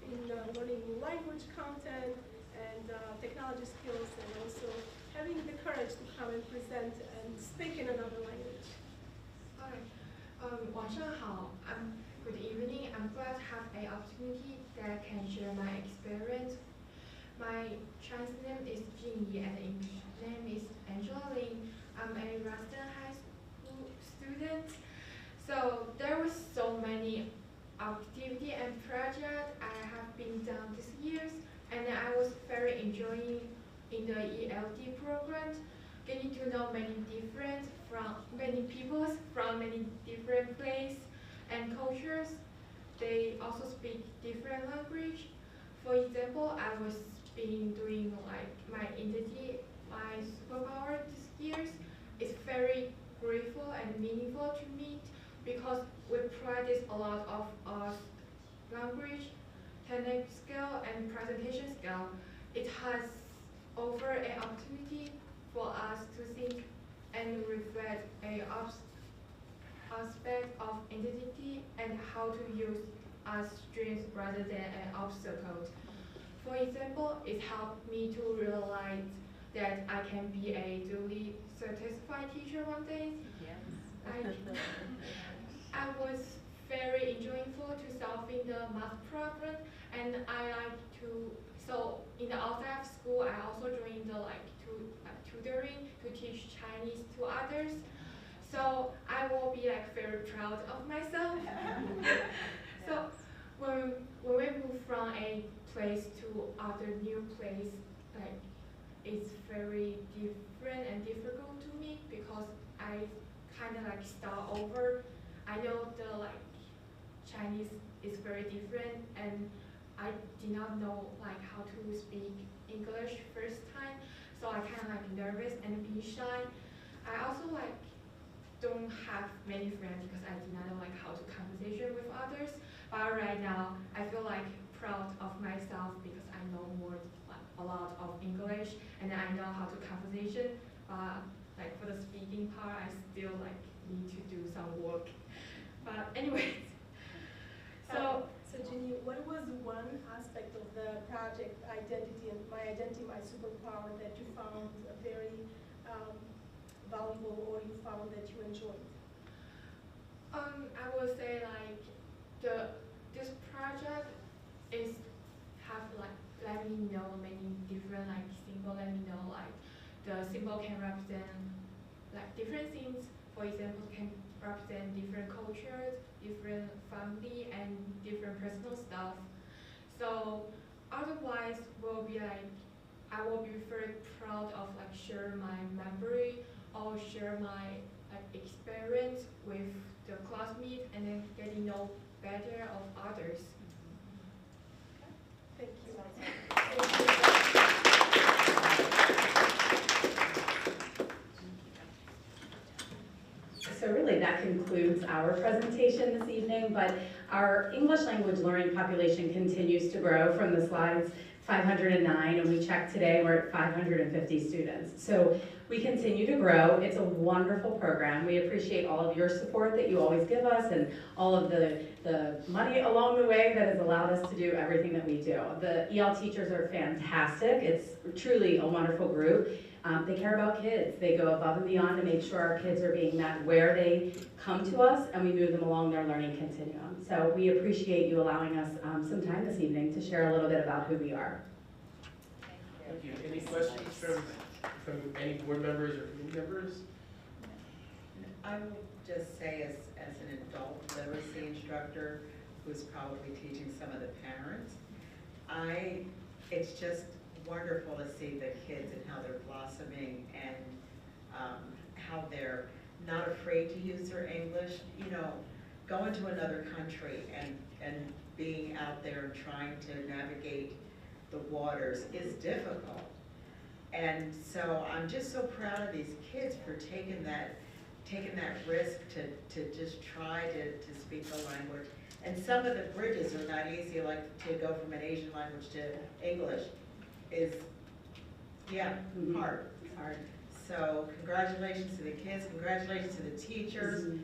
[SPEAKER 13] in learning new language content and technology skills, and also having the courage to come and present and speak in another language.
[SPEAKER 18] Hi, 晚上好. Good evening. I'm glad to have an opportunity that I can share my experience. My Chinese name is Jingyi and English name is Angela Lin. I'm a Ruston High School student. So there was so many activity and project I have been done this years, and I was very enjoying in the ELD program, getting to know many people from many different places and cultures. They also speak different language. For example, I was been doing like my identity, my superpower this years. It's very grateful and meaningful to me because we practice a lot of language, technical skill, and presentation skill. It has offered an opportunity for us to think and reflect an aspect of identity and how to use as strength rather than an obstacle. For example, it helped me to realize that I can be a duly certified teacher one day. Yes. I was very enjoyable to solving the math problem, and I like to. So in the outside of school, I also joined the tutoring to teach Chinese to others. So I will be very proud of myself. So when we move from a place to other new place, it's very different and difficult to me because I kind of start over. I know Chinese is very different, and I did not know like how to speak English first time, so I kind of like nervous and be shy. I also like don't have many friends because I did not know like how to conversation with others. But right now, I feel like proud of myself because I know more like a lot of English and I know how to conversation. But like for the speaking part, I still like need to do some work. But anyways,
[SPEAKER 13] So Ginny, what was one aspect of the project Identity, My Superpower, that you found very valuable, or you found that you enjoyed?
[SPEAKER 18] I would say like this project is have like let me know many different like symbol. Let me know like the symbol can represent like different things. For example, can represent different cultures, different family, and different personal stuff. So otherwise, will be like I will be very proud of like share my memory or share my like experience with the classmates and then getting know better of others.
[SPEAKER 13] Thank you.
[SPEAKER 12] So really that concludes our presentation this evening, but our English language learning population continues to grow. From the slides, 509, and we checked today, we're at 550 students. So we continue to grow. It's a wonderful program. We appreciate all of your support that you always give us and all of the money along the way that has allowed us to do everything that we do. The EL teachers are fantastic. It's truly a wonderful group. They care about kids. They go above and beyond to make sure our kids are being met where they come to us, and we move them along their learning continuum. So we appreciate you allowing us some time this evening to share a little bit about who we are.
[SPEAKER 9] Thank you. Any questions from any board members or committee members?
[SPEAKER 1] I will just say as an adult literacy instructor who's probably teaching some of the parents, it's just wonderful to see the kids and how they're blossoming and how they're not afraid to use their English. You know, going to another country and being out there and trying to navigate the waters is difficult. And so I'm just so proud of these kids for taking that risk to just try to speak the language. And some of the bridges are not easy, like to go from an Asian language to English is, hard. It's hard. So congratulations to the kids, congratulations to the teachers.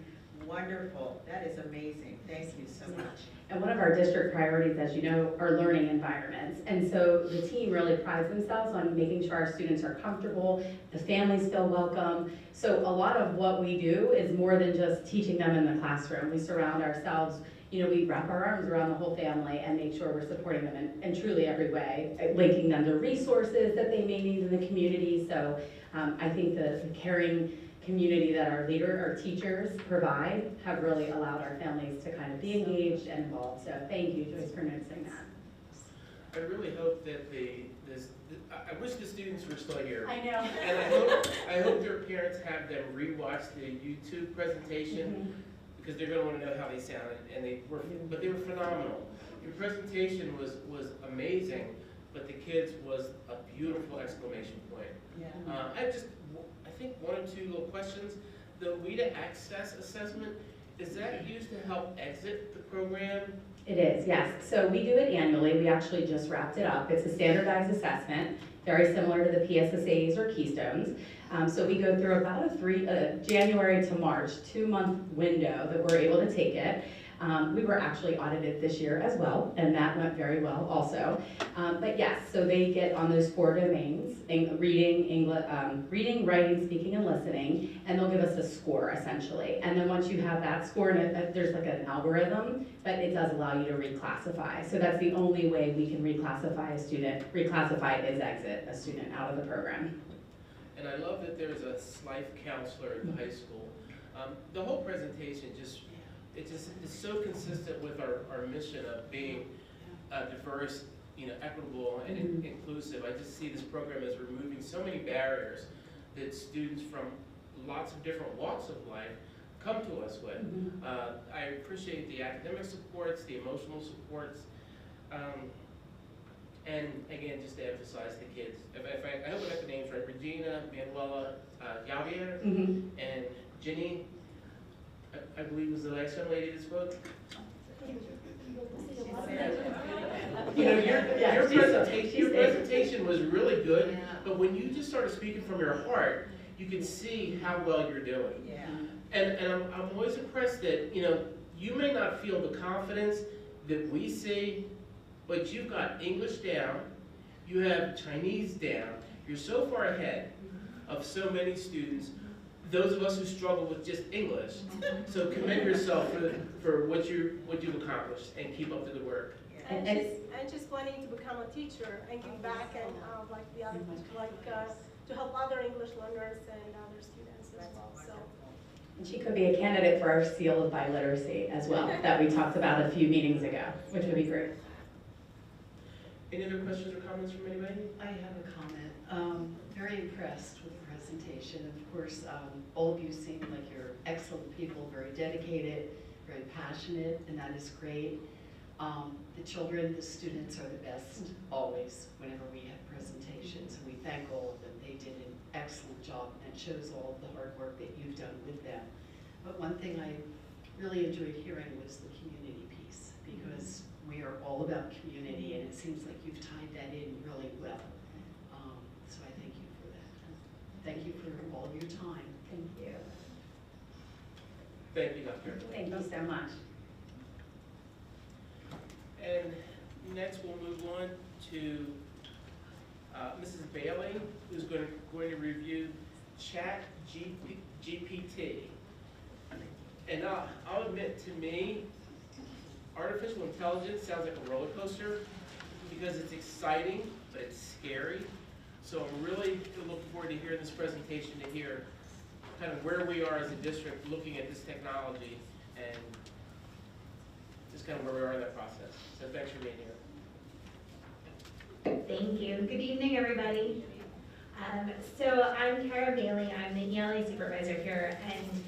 [SPEAKER 1] Wonderful. That is amazing. Thank you so much.
[SPEAKER 12] And one of our district priorities, as you know, are learning environments. And so the team really prides themselves on making sure our students are comfortable, the families feel welcome. So a lot of what we do is more than just teaching them in the classroom. We surround ourselves, we wrap our arms around the whole family and make sure we're supporting them in truly every way, linking them to resources that they may need in the community. So I think the caring community that our teachers provide have really allowed our families to kind of be engaged and involved. So thank you, Joyce, for noticing that.
[SPEAKER 9] I really hope that I wish the students were still here.
[SPEAKER 12] I know.
[SPEAKER 9] And I hope their parents have them rewatch the YouTube presentation because they're going to want to know how they sounded, and they were phenomenal. Your presentation was amazing, but the kids was a beautiful exclamation point.
[SPEAKER 1] Yeah.
[SPEAKER 9] I think one or two little questions. The WIDA Access Assessment, is that used to help exit the program?
[SPEAKER 12] It is, yes. So we do it annually. We actually just wrapped it up. It's a standardized assessment, very similar to the PSSAs or Keystones. So we go through about a January to March, 2-month window that we're able to take it. We were actually audited this year as well, and that went very well also. But yes, so they get on those 4 domains, reading, writing, speaking, and listening, and they'll give us a score essentially. And then once you have that score, there's like an algorithm, but it does allow you to reclassify. So that's the only way we can reclassify a student. Reclassify is exit a student out of the program.
[SPEAKER 9] And I love that there's a life counselor at the high school. The whole presentation is so consistent with our mission of being diverse, equitable, and inclusive. I just see this program as removing so many barriers that students from lots of different walks of life come to us with. I appreciate the academic supports, the emotional supports, and again, just to emphasize the kids. I hope I got the names right. Regina, Manuela, Javier, and Ginny, I believe was the last young lady that spoke. You know, your presentation was really good, but when you just started speaking from your heart, you can see how well you're doing.
[SPEAKER 1] Yeah.
[SPEAKER 9] And I'm always impressed that, you know, you may not feel the confidence that we see, but you've got English down, you have Chinese down, you're so far ahead of so many students, those of us who struggle with just English. So commend yourself for what you've accomplished and keep up the good work.
[SPEAKER 13] And just planning to become a teacher and give back and like the other, to help other English learners and other students as well. So.
[SPEAKER 12] And she could be a candidate for our seal of biliteracy as well, that we talked about a few meetings ago, which would be great.
[SPEAKER 9] Any other questions or comments from anybody?
[SPEAKER 19] I have a comment. Very impressed with the presentation. Of course, all of you seem like you're excellent people, very dedicated, very passionate, and that is great. The children, the students are the best always whenever we have presentations, and we thank all of them. They did an excellent job, and it shows all of the hard work that you've done with them. But one thing I really enjoyed hearing was the community piece, because we are all about community, and it seems like you've tied that in really well. So I thank you for that. Thank you for all of your time.
[SPEAKER 12] Thank you.
[SPEAKER 9] Thank you, Dr.
[SPEAKER 12] Thank you so much.
[SPEAKER 9] And next we'll move on to Mrs. Bailey, who's going to review ChatGPT. And I'll admit, to me, artificial intelligence sounds like a roller coaster because it's exciting, but it's scary. So I'm really looking forward to hearing this presentation, to hear kind of where we are as a district looking at this technology and just kind of where we are in that process. So thanks for being here.
[SPEAKER 14] Thank you. Good evening, everybody. So I'm Kara Bailey. I'm the ELA supervisor here, and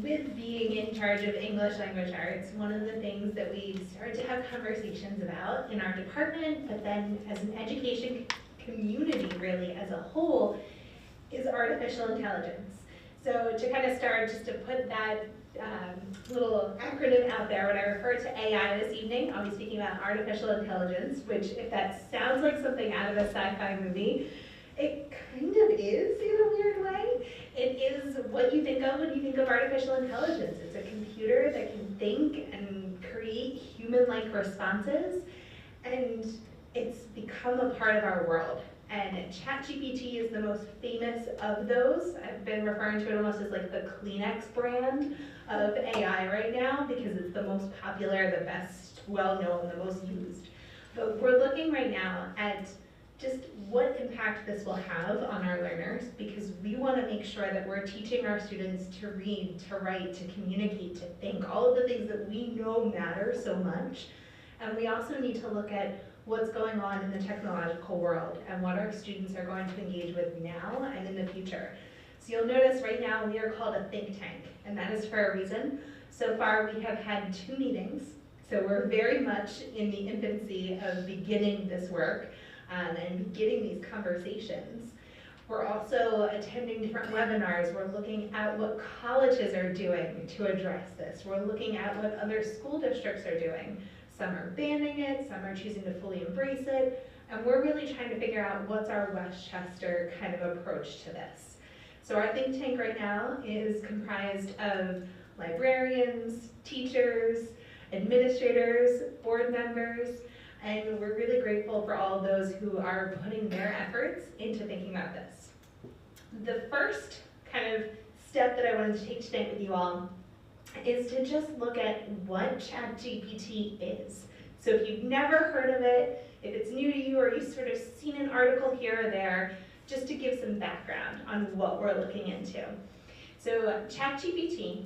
[SPEAKER 14] with being in charge of English language arts, one of the things that we started to have conversations about in our department, but then as an education community really as a whole, is artificial intelligence. So to kind of start, just to put that little acronym out there, when I refer to AI this evening, I'll be speaking about artificial intelligence, which, if that sounds like something out of a sci-fi movie, it kind of is in a weird way. It is what you think of when you think of artificial intelligence. It's a computer that can think and create human-like responses, and it's become a part of our world. And ChatGPT is the most famous of those. I've been referring to it almost as like the Kleenex brand of AI right now because it's the most popular, the best well-known, the most used. But we're looking right now at just what impact this will have on our learners, because we want to make sure that we're teaching our students to read, to write, to communicate, to think, all of the things that we know matter so much. And we also need to look at what's going on in the technological world and what our students are going to engage with now and in the future. So you'll notice right now we are called a think tank, and that is for a reason. So far we have had 2 meetings, so we're very much in the infancy of beginning this work and beginning these conversations. We're also attending different webinars. We're looking at what colleges are doing to address this. We're looking at what other school districts are doing. Some are banning it, some are choosing to fully embrace it, and we're really trying to figure out what's our Westchester kind of approach to this. So our think tank right now is comprised of librarians, teachers, administrators, board members, and we're really grateful for all of those who are putting their efforts into thinking about this. The first kind of step that I wanted to take today with you all is to just look at what ChatGPT is. So if you've never heard of it, if it's new to you or you've sort of seen an article here or there, just to give some background on what we're looking into. So ChatGPT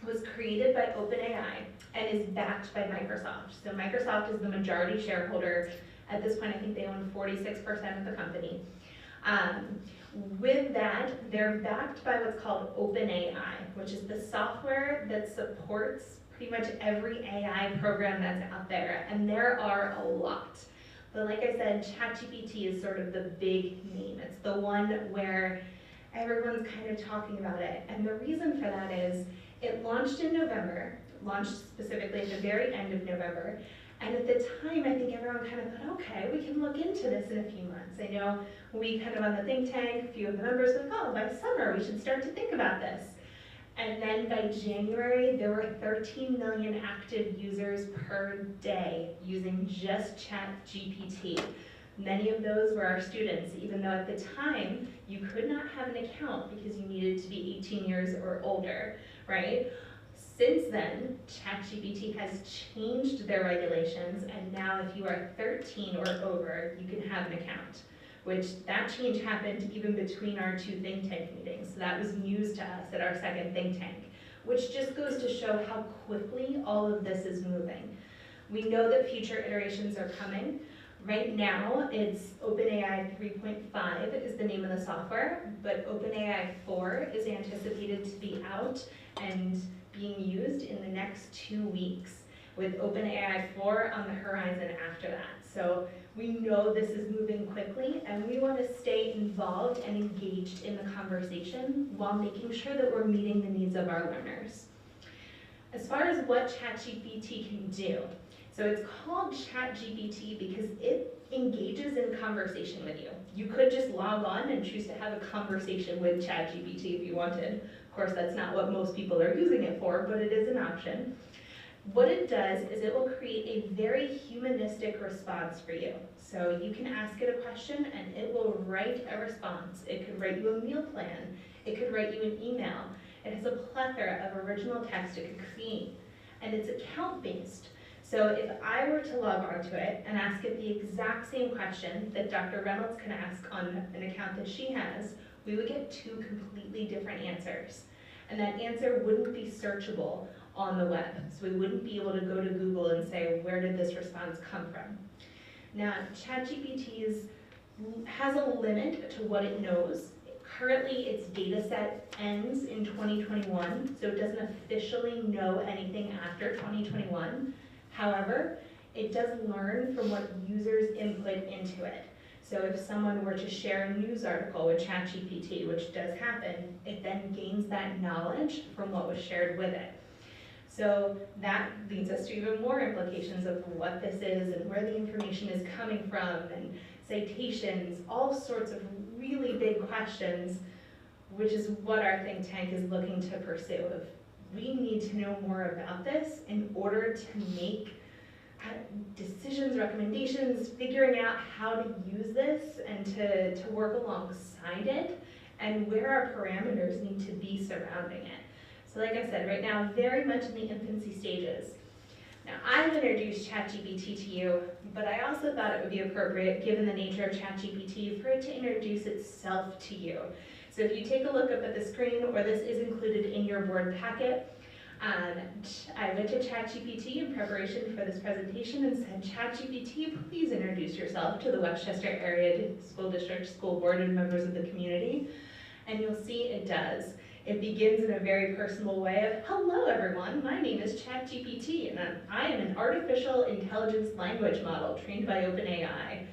[SPEAKER 14] was created by OpenAI and is backed by Microsoft. So Microsoft is the majority shareholder. At this point, I think they own 46% of the company.
[SPEAKER 4] With that, they're backed by what's called OpenAI, which is the software that supports pretty much every AI program that's out there, and there are a lot. But like I said, ChatGPT is sort of the big name. It's the one where everyone's kind of talking about it. And the reason for that is it launched in November, launched specifically at the very end of November. And at the time, I think everyone kind of thought, okay, we can look into this in a few months. I know we kind of on the think tank, a few of the members were like, oh, by summer, we should start to think about this. And then by January, there were 13 million active users per day using just ChatGPT. Many of those were our students, even though at the time, you could not have an account because you needed to be 18 years or older, right? Since then, ChatGPT has changed their regulations, and now if you are 13 or over, you can have an account, which that change happened even between our two think tank meetings. So that was news to us at our second think tank, which just goes to show how quickly all of this is moving. We know that future iterations are coming. Right now, it's OpenAI 3.5 is the name of the software, but OpenAI 4 is anticipated to be out and being used in the next 2 weeks, with OpenAI 4 on the horizon after that. So we know this is moving quickly, and we want to stay involved and engaged in the conversation while making sure that we're meeting the needs of our learners. As far as what ChatGPT can do, so it's called ChatGPT because it engages in conversation with you. You could just log on and choose to have a conversation with ChatGPT if you wanted. Of course, that's not what most people are using it for, but it is an option. What it does is it will create a very humanistic response for you. So you can ask it a question and it will write a response. It could write you a meal plan. It could write you an email. It has a plethora of original text it could create. And it's account-based. So if I were to log onto it and ask it the exact same question that Dr. Reynolds can ask on an account that she has, we would get 2 completely different answers. And that answer wouldn't be searchable on the web. So we wouldn't be able to go to Google and say, where did this response come from? Now, ChatGPT has a limit to what it knows. Currently, its data set ends in 2021, so it doesn't officially know anything after 2021. However, it does learn from what users input into it. So if someone were to share a news article with ChatGPT, which does happen, it then gains that knowledge from what was shared with it. So that leads us to even more implications of what this is and where the information is coming from and citations, all sorts of really big questions, which is what our think tank is looking to pursue. We need to know more about this in order to make decisions, recommendations, figuring out how to use this and to work alongside it, and where our parameters need to be surrounding it. So like I said, right now, very much in the infancy stages. Now, I've introduced ChatGPT to you, but I also thought it would be appropriate, given the nature of ChatGPT, for it to introduce itself to you. So if you take a look up at the screen, or this is included in your board packet, I went to ChatGPT in preparation for this presentation and said, ChatGPT, please introduce yourself to the Westchester Area School District School Board and members of the community. And you'll see it does. It begins in a very personal way of, hello everyone, my name is ChatGPT, and I am an artificial intelligence language model trained by OpenAI.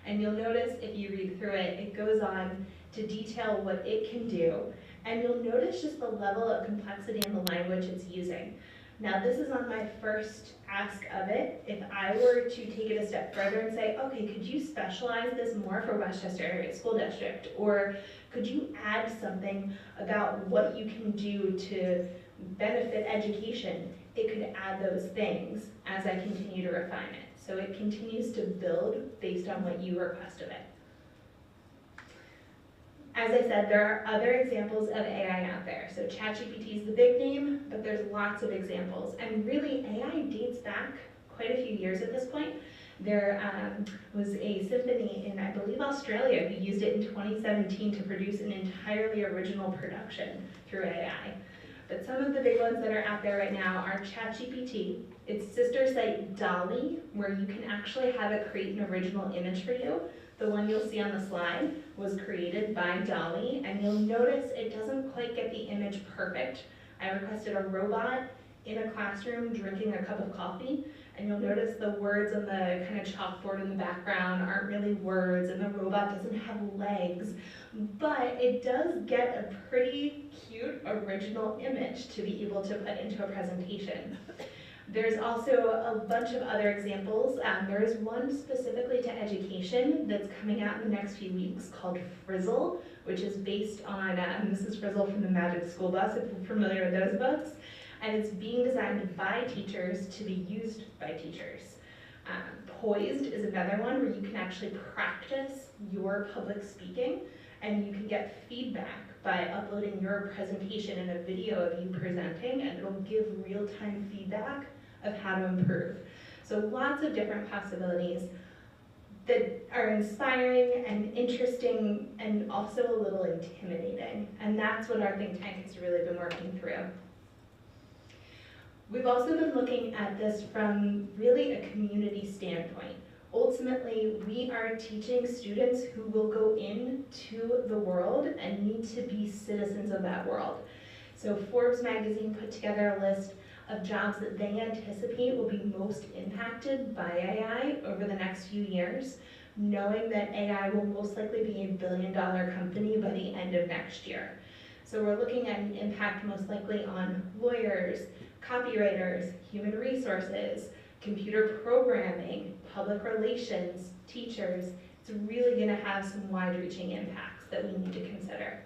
[SPEAKER 4] And you'll notice if you read through it, it goes on to detail what it can do. And you'll notice just the level of complexity in the language it's using. Now this is on my first ask of it. If I were to take it a step further and say, okay, could you specialize this more for Westchester Area School District? Or could you add something about what you can do to benefit education? It could add those things as I continue to refine it. So it continues to build based on what you request of it. As I said, there are other examples of AI out there. So ChatGPT is the big name, but there's lots of examples. And really, AI dates back quite a few years at this point. There was a symphony in, I believe, Australia who used it in 2017 to produce an entirely original production through AI. But some of the big ones that are out there right now are ChatGPT, its sister site DALL-E, where you can actually have it create an original image for you.
[SPEAKER 20] The one you'll see on the slide was created by Dolly, and you'll notice it doesn't quite get the image perfect. I requested a robot in a classroom drinking a cup of coffee, and you'll notice the words on the kind of chalkboard in the background aren't really words, and the robot doesn't have legs, but it does get a pretty cute original image to be able to put into a presentation. There's also a bunch of other examples. There is one specifically to education that's coming out in the next few weeks called Frizzle, which is based on Mrs. Frizzle from the Magic School Bus, if you're familiar with those books. And it's being designed by teachers to be used by teachers. Poised is another one where you can actually practice your public speaking, and you can get feedback by uploading your presentation in a video of you presenting, and it'll give real-time feedback of how to improve. So lots of different possibilities that are inspiring and interesting and also a little intimidating. And that's what our think tank has really been working through. We've also been looking at this from really a community standpoint. Ultimately, we are teaching students who will go into the world and need to be citizens of that world. So Forbes magazine put together a list of jobs that they anticipate will be most impacted by AI over the next few years, knowing that AI will most likely be a billion-dollar company by the end of next year. So we're looking at an impact most likely on lawyers, copywriters, human resources, computer programming, public relations, teachers. It's really going to have some wide-reaching impacts that we need to consider.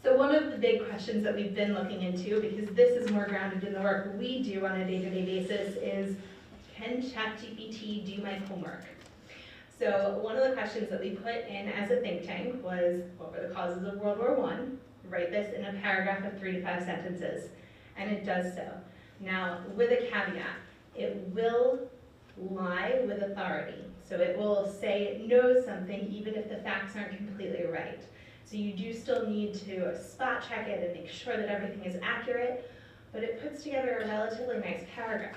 [SPEAKER 20] So one of the big questions that we've been looking into, because this is more grounded in the work we do on a day-to-day basis, is can ChatGPT do my homework? So one of the questions that we put in as a think tank was, what were the causes of World War I? Write this in a paragraph of 3 to 5 sentences, and it does so. Now, with a caveat, it will lie with authority. So it will say it knows something even if the facts aren't completely right. So you do still need to spot check it and make sure that everything is accurate, but it puts together a relatively nice paragraph.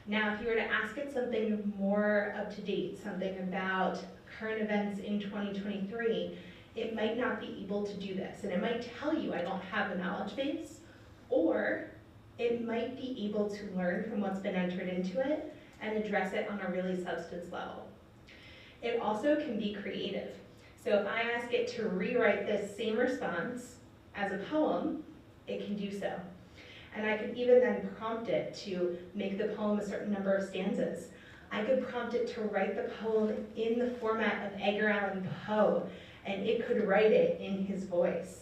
[SPEAKER 20] Now, if you were to ask it something more up to date, something about current events in 2023, it might not be able to do this. And it might tell you, I don't have a knowledge base, or it might be able to learn from what's been entered into it and address it on a really substance level. It also can be creative. So if I ask it to rewrite this same response as a poem, it can do so. And I could even then prompt it to make the poem a certain number of stanzas. I could prompt it to write the poem in the format of Edgar Allan Poe, and it could write it in his voice.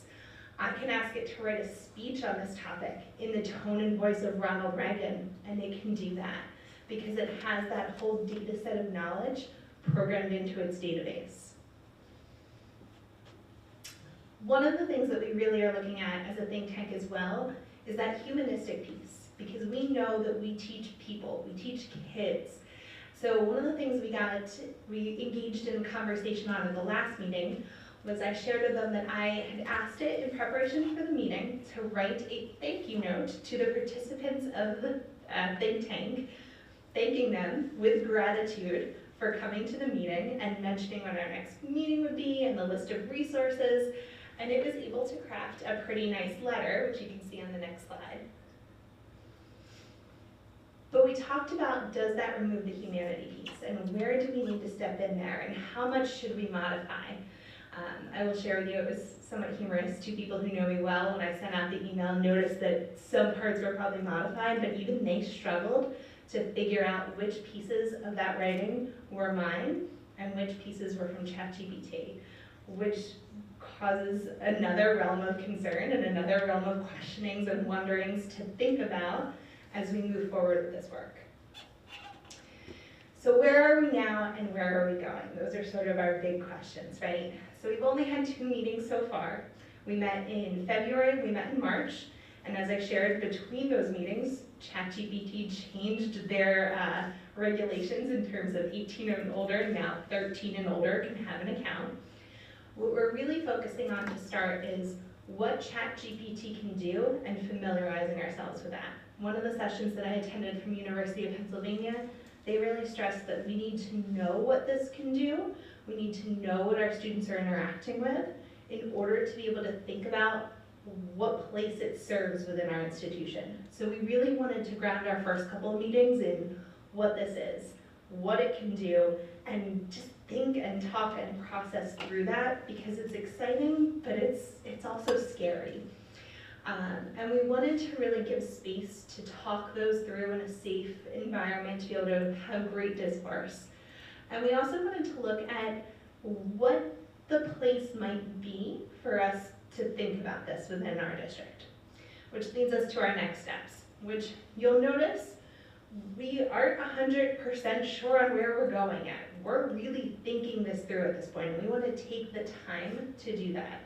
[SPEAKER 20] I can ask it to write a speech on this topic in the tone and voice of Ronald Reagan, and it can do that because it has that whole data set of knowledge programmed into its database. One of the things that we really are looking at as a think tank as well is that humanistic piece, because we know that we teach people, we teach kids. So one of the things we engaged in conversation on at the last meeting was I shared with them that I had asked it in preparation for the meeting to write a thank you note to the participants of the think tank, thanking them with gratitude for coming to the meeting and mentioning when our next meeting would be and the list of resources. And it was able to craft a pretty nice letter, which you can see on the next slide. But we talked about, does that remove the humanity piece? And where do we need to step in there? And how much should we modify? I will share with you, it was somewhat humorous. 2 people who know me well, when I sent out the email, noticed that some parts were probably modified, but even they struggled to figure out which pieces of that writing were mine and which pieces were from ChatGPT, which causes another realm of concern and another realm of questionings and wonderings to think about as we move forward with this work. So where are we now and where are we going? Those are sort of our big questions, right? So we've only had 2 meetings so far. We met in February, we met in March, and as I shared between those meetings, ChatGPT changed their regulations in terms of 18 and older, now 13 and older can have an account. What we're really focusing on to start is what ChatGPT can do and familiarizing ourselves with that. One of the sessions that I attended from University of Pennsylvania, they really stress that we need to know what this can do. We need to know what our students are interacting with in order to be able to think about what place it serves within our institution. So we really wanted to ground our first couple of meetings in what this is, what it can do, and just think and talk and process through that, because it's exciting, but it's also scary. And we wanted to really give space to talk those through in a safe environment, to be able to have great discourse. And we also wanted to look at what the place might be for us to think about this within our district, which leads us to our next steps, which you'll notice we aren't 100% sure on where we're going at. We're really thinking this through at this point, and we want to take the time to do that.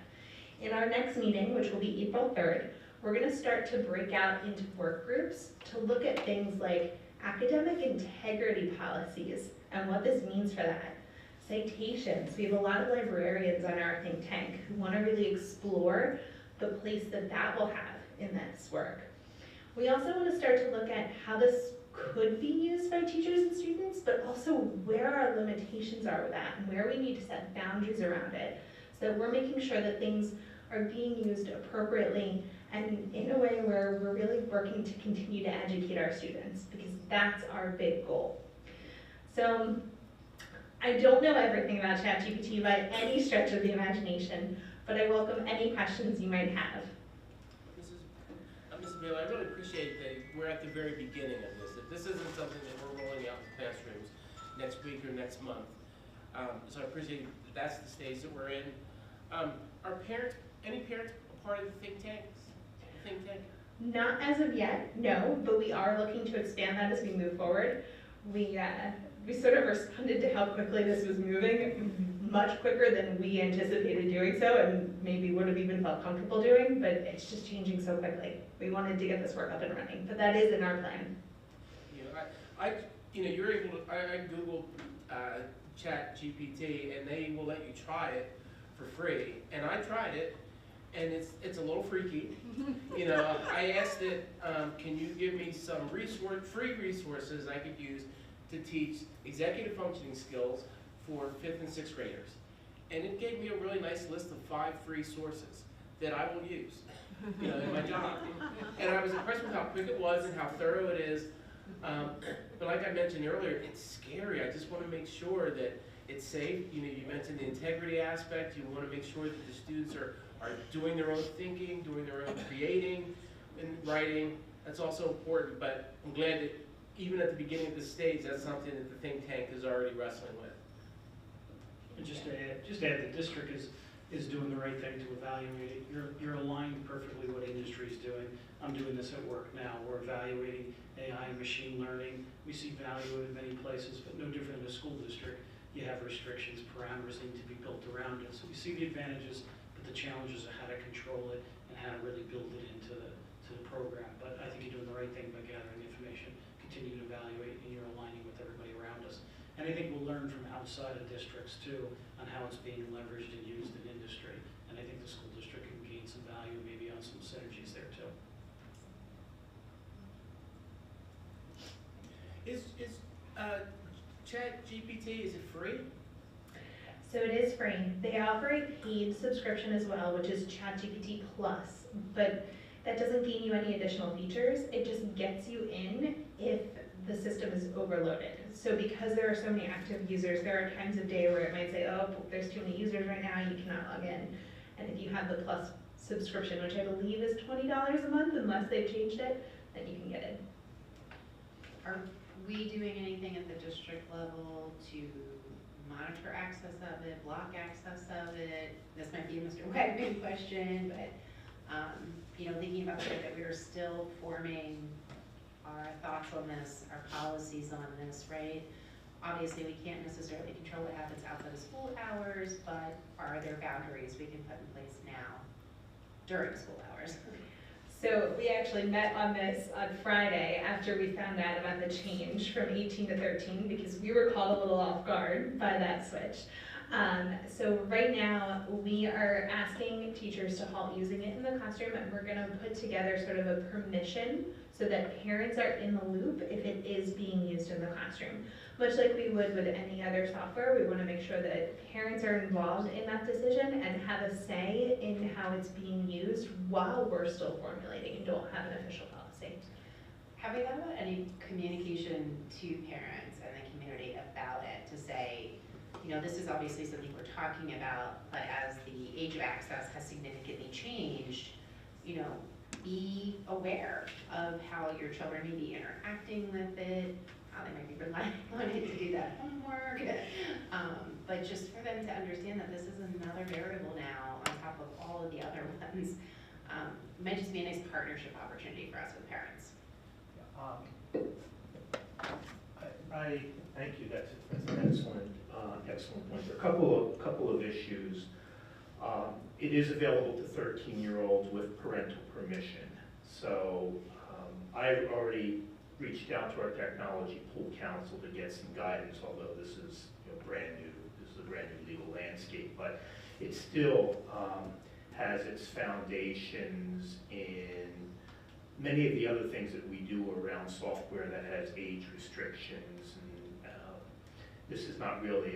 [SPEAKER 20] In our next meeting, which will be April 3rd, we're going to start to break out into work groups to look at things like academic integrity policies and what this means for that. Citations. We have a lot of librarians on our think tank who want to really explore the place that that will have in this work. We also want to start to look at how this could be used by teachers and students, but also where our limitations are with that and where we need to set boundaries around it, so that we're making sure that things are being used appropriately and in a way where we're really working to continue to educate our students, because that's our big goal. So I don't know everything about ChatGPT by any stretch of the imagination, but I welcome any questions you might have.
[SPEAKER 9] Mrs. Bailey, I really appreciate that we're at the very beginning of this. That this isn't something that we're rolling out in classrooms next week or next month. So I appreciate that's the stage that we're in. Are parents, any parents, a part of the think tank?
[SPEAKER 20] Not as of yet, no, but we are looking to expand that as we move forward. We sort of responded to how quickly this was moving, much quicker than we anticipated doing so, and maybe would have even felt comfortable doing, but it's just changing so quickly. We wanted to get this work up and running, but that is in our plan.
[SPEAKER 9] You're able to, I Googled ChatGPT, and they will let you try it for free, and I tried it, and it's a little freaky. I asked it, can you give me some free resources I could use to teach executive functioning skills for 5th and 6th graders? And it gave me a really nice list of 5 free sources that I will use, in my job. And I was impressed with how quick it was and how thorough it is. But like I mentioned earlier, it's scary. I just want to make sure that it's safe. You mentioned the integrity aspect. You want to make sure that the students are doing their own thinking, doing their own creating and writing. That's also important, but I'm glad that even at the beginning of the stage, that's something that the think tank is already wrestling with.
[SPEAKER 21] And just to add, the district is doing the right thing to evaluate it. You're aligned perfectly what industry is doing. I'm doing this at work now. We're evaluating AI and machine learning. We see value in many places, but no different than a school district. You have restrictions, parameters need to be built around it. So we see the advantages, but the challenges of how to control it and how to really build it into the program. But I think you're doing the right thing by gathering information, continue to evaluate, and you're aligning with everybody around us. And I think we'll learn from outside of districts too on how it's being leveraged and used in industry. And I think the school district can gain some value, maybe on some synergies there too.
[SPEAKER 9] Is ChatGPT, is it free?
[SPEAKER 20] So it is free. They offer a paid subscription as well, which is ChatGPT Plus, but that doesn't gain you any additional features. It just gets you in if the system is overloaded. So because there are so many active users, there are times of day where it might say, oh, there's too many users right now, you cannot log in. And if you have the Plus subscription, which I believe is $20 a month, unless they've changed it, then you can get it.
[SPEAKER 11] Are we doing anything at the district level to monitor access of it, block access of it? This might be a Mr. Wagner question, but thinking about the fact that we are still forming our thoughts on this, our policies on this, right? Obviously, we can't necessarily control what happens outside of school hours, but are there boundaries we can put in place now during school hours?
[SPEAKER 20] So we actually met on this on Friday after we found out about the change from 18 to 13, because we were caught a little off guard by that switch. So right now, we are asking teachers to halt using it in the classroom, and we're gonna put together sort of a permission so that parents are in the loop if it is being used in the classroom. Much like we would with any other software, we wanna make sure that parents are involved in that decision and have a say in how it's being used while we're still formulating and don't have an official policy.
[SPEAKER 11] Have we thought about any communication to parents and the community about it to say, you know, this is obviously something we're talking about, but as the age of access has significantly changed, you know, be aware of how your children may be interacting with it, how they might be relying on it to do that homework. But just for them to understand that this is another variable now on top of all of the other ones, might just be a nice partnership opportunity for us with parents.
[SPEAKER 5] I thank you. That's an excellent point. A couple of issues. It is available to 13-year-olds with parental permission. So I've already reached out to our technology pool council to get some guidance, although this is brand new. This is a brand new legal landscape, but it still has its foundations in many of the other things that we do around software that has age restrictions, and this is not really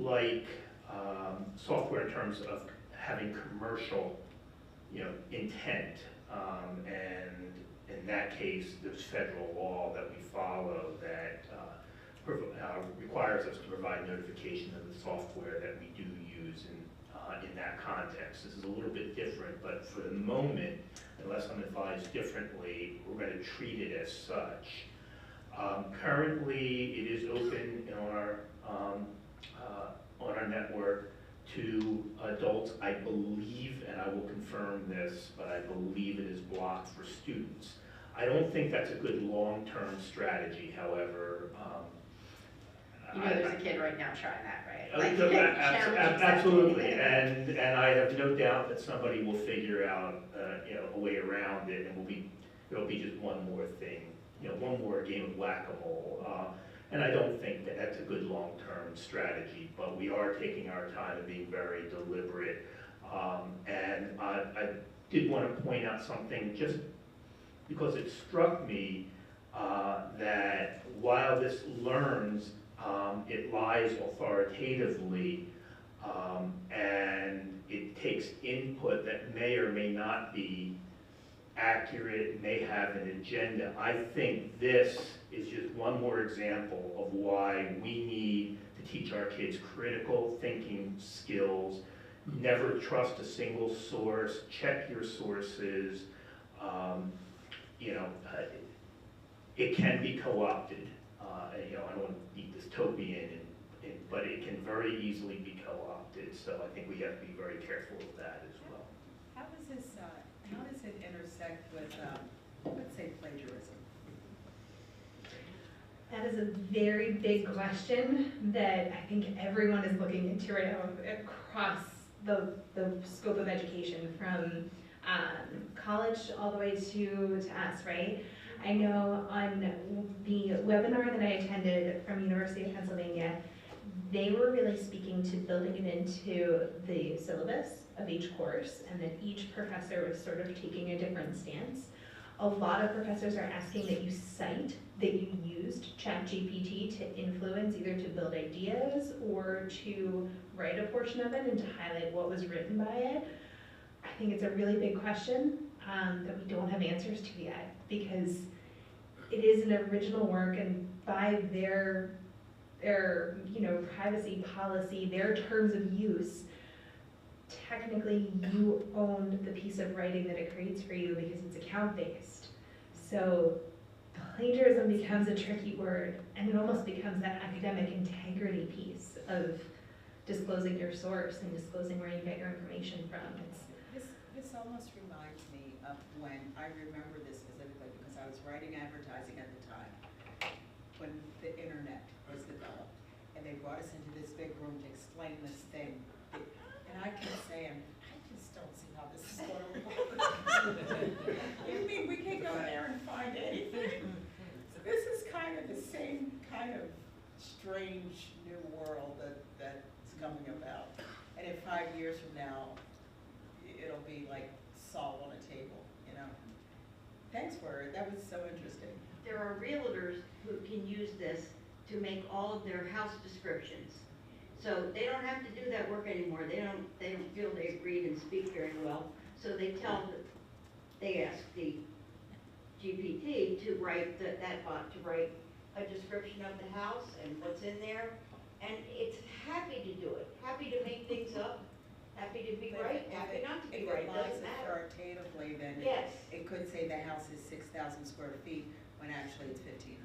[SPEAKER 5] like software in terms of having commercial, intent. And in that case, there's federal law that we follow that requires us to provide notification of the software that we do use in that context. This is a little bit different, but for the moment, unless I'm advised differently, we're going to treat it as such. Currently, it is open on our network to adults. I believe, and I will confirm this, but I believe it is blocked for students. I don't think that's a good long-term strategy, however.
[SPEAKER 11] You know there's a kid right now trying that, right?
[SPEAKER 5] Absolutely, and I have no doubt that somebody will figure out a way around it, and it'll be just one more thing, one more game of whack-a-mole. And I don't think that that's a good long-term strategy, but we are taking our time and being very deliberate. And I did want to point out something, just because it struck me that while this learns, it lies authoritatively, and it takes input that may or may not be accurate, may have an agenda. I think this is just one more example of why we need to teach our kids critical thinking skills. Never trust a single source, check your sources. It can be co-opted. I don't want to be dystopian, but it can very easily be co-opted. So I think we have to be very careful of that as well.
[SPEAKER 1] How does it intersect with, let's say, plagiarism?
[SPEAKER 20] That is a very big question that I think everyone is looking into right now across the scope of education, from college all the way to us, right? I know on the webinar that I attended from University of Pennsylvania, they were really speaking to building it into the syllabus of each course, and that each professor was sort of taking a different stance. A lot of professors are asking that you cite that you used ChatGPT to influence, either to build ideas or to write a portion of it and to highlight what was written by it. I think it's a really big question that we don't have answers to yet, because it is an original work, and by their privacy policy, their terms of use, technically you own the piece of writing that it creates for you because it's account-based. So plagiarism becomes a tricky word, and it almost becomes that academic integrity piece of disclosing your source and disclosing where you get your information from.
[SPEAKER 1] This almost reminds me of when, I remember this specifically because I was writing advertising at the time, when the internet was developed, and they brought us into this big room to explain this thing. And I kept saying, I just don't see how this is going to work. You mean we can't go there and find anything? So this is kind of the same kind of strange new world that's coming about. And in 5 years from now, it'll be like salt on a table, you know? Thanks for it, that was so interesting.
[SPEAKER 10] There are realtors who can use this to make all of their house descriptions. So they don't have to do that work anymore. They don't feel they read and speak very well. So they ask the GPT to write, that bot to write a description of the house and what's in there. And it's happy to do it, happy to make things up, happy to be right, happy not to be right, doesn't matter.
[SPEAKER 1] If it lies authoritatively, then
[SPEAKER 10] Yes.
[SPEAKER 1] it could say the house is 6,000 square feet, when actually it's 1,500.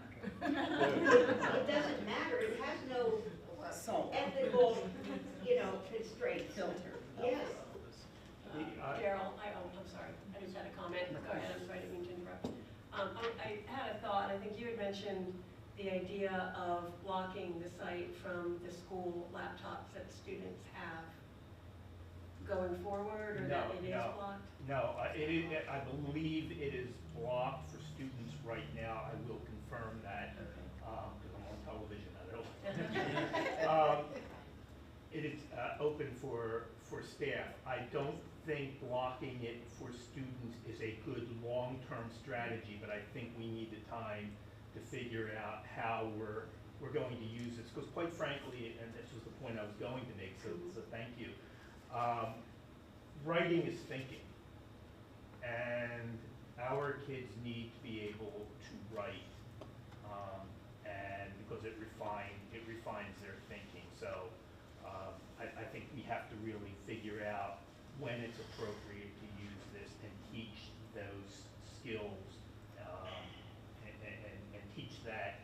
[SPEAKER 10] It doesn't matter, it has no
[SPEAKER 1] So,
[SPEAKER 10] ethical, constraints.
[SPEAKER 1] filter.
[SPEAKER 10] Yes.
[SPEAKER 7] Carol, I'm sorry, I just had a comment. Go ahead, I'm sorry, I didn't mean to interrupt. I had a thought, I think you had mentioned the idea of blocking the site from the school laptops that students have going forward, or that it is blocked?
[SPEAKER 5] No, I believe it is blocked for students right now. I will confirm that, because I'm on television, it is open for staff. I don't think blocking it for students is a good long-term strategy, but I think we need the time to figure out how we're going to use this. Because quite frankly, and this was the point I was going to make, so thank you. Writing is thinking, and our kids need to be able to write, and because it refines their thinking. So I think we have to really figure out when it's appropriate to use this and teach those skills, and teach that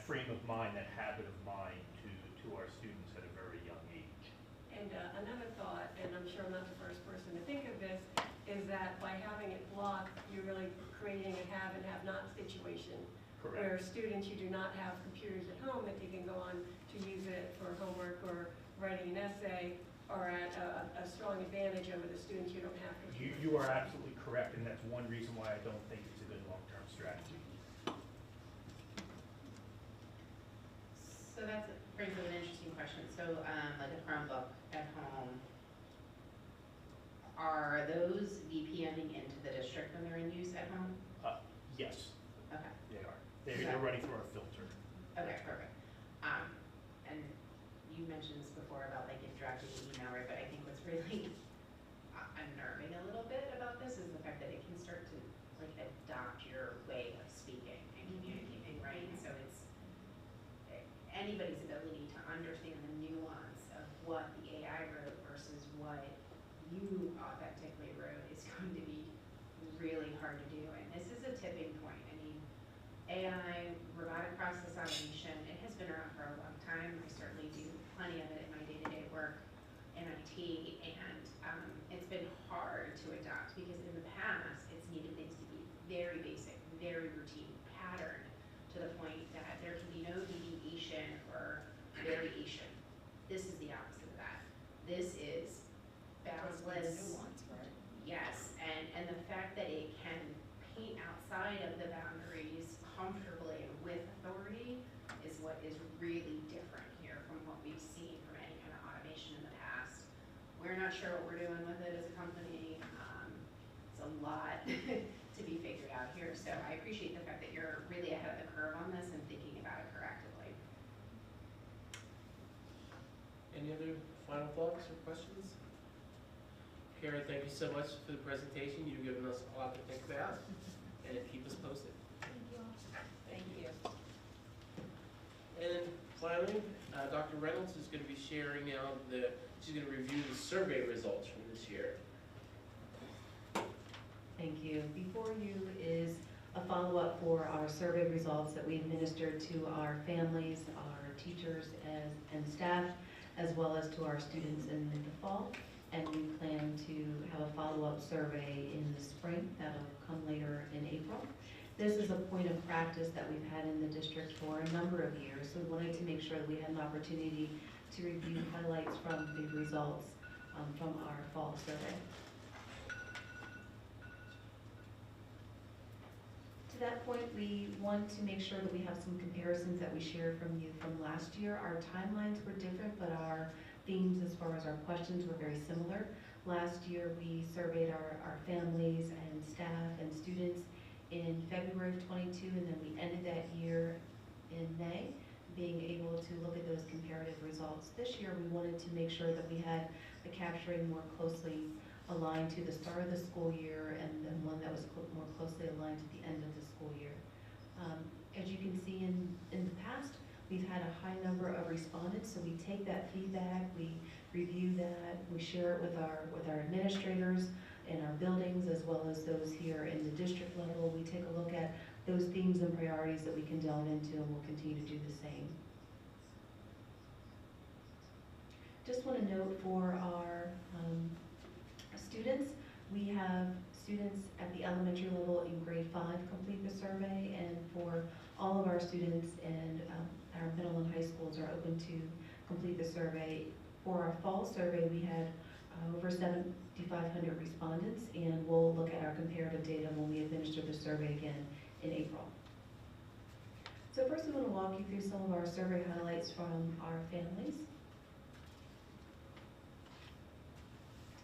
[SPEAKER 5] frame of mind, that habit of mind to our students at a very young age.
[SPEAKER 7] And another thought, and I'm sure I'm not the first person to think of this, is that by having it blocked, you're really creating a have and have not situation.
[SPEAKER 5] Correct.
[SPEAKER 7] Where students who do not have computers at home, that they can go on to use it for homework or writing an essay, are at a strong advantage over the students who don't have computers.
[SPEAKER 5] You are absolutely correct, and that's one reason why I don't think it's a good long-term strategy.
[SPEAKER 12] So that brings up an interesting question. So like a Chromebook at home, are those VPNing into the district when they're in use at home?
[SPEAKER 5] Yes,
[SPEAKER 12] Okay.
[SPEAKER 5] they are. They're running through our filter.
[SPEAKER 12] Okay, perfect. And you mentioned this before about like interacting with email, right? But I think what's really unnerving a little bit about this is the fact that it can start to like adopt your way of speaking and communicating, right? So it's anybody's ability to understand the nuance of what the AI wrote versus what you authentically wrote is going to be really hard to do. And this is a tipping point. I mean, AI, robotic process automation, it has been around for a long time. I certainly do plenty of it in my day-to-day work in IT, and it's been hard to adopt because in the past, it's needed things to be very basic, very routine, patterned, to the point that there can be no deviation or variation. This is the opposite of that. This is boundless. Yes, and the fact that it can paint outside of the boundaries comfortably and with authority is what is really different here from what we've seen from any kind of automation in the past. We're not sure what we're doing with it as a company. It's a lot to be figured out here. So I appreciate the fact that you're really ahead of the curve on this and thinking about it proactively.
[SPEAKER 9] Any other final thoughts or questions? Kara, thank you so much for the presentation. You've given us a lot to think about, and keep us posted.
[SPEAKER 1] Thank you.
[SPEAKER 9] And finally, Dr. Reynolds is going to be sharing now she's going to review the survey results from this year.
[SPEAKER 22] Thank you. Before you is a follow-up for our survey results that we administered to our families, our teachers and staff, as well as to our students in the fall. And we plan to have a follow-up survey in the spring. That'll come later in April. This is a point of practice that we've had in the district for a number of years. So we wanted to make sure that we had an opportunity to review highlights from the results from our fall survey. To that point, we want to make sure that we have some comparisons that we shared from you from last year. Our timelines were different, but our themes as far as our questions were very similar. Last year, we surveyed our families and staff and students in February of '22, and then we ended that year in May, being able to look at those comparative results. This year, we wanted to make sure that we had the capturing more closely aligned to the start of the school year and then one that was more closely aligned to the end of the school year. As you can see in the past, we've had a high number of respondents, so we take that feedback, we review that, we share it with our administrators in our buildings as well as those here in the district level. We take a look at those themes and priorities that we can delve into, and we'll continue to do the same. Just want to note for our students, we have students at the elementary level in grade 5 complete the survey, and for all of our students in our middle and high schools are open to complete the survey. For our fall survey, we had over 7,500 respondents, and we'll look at our comparative data when we administer the survey again in April. So first we want to walk you through some of our survey highlights from our families.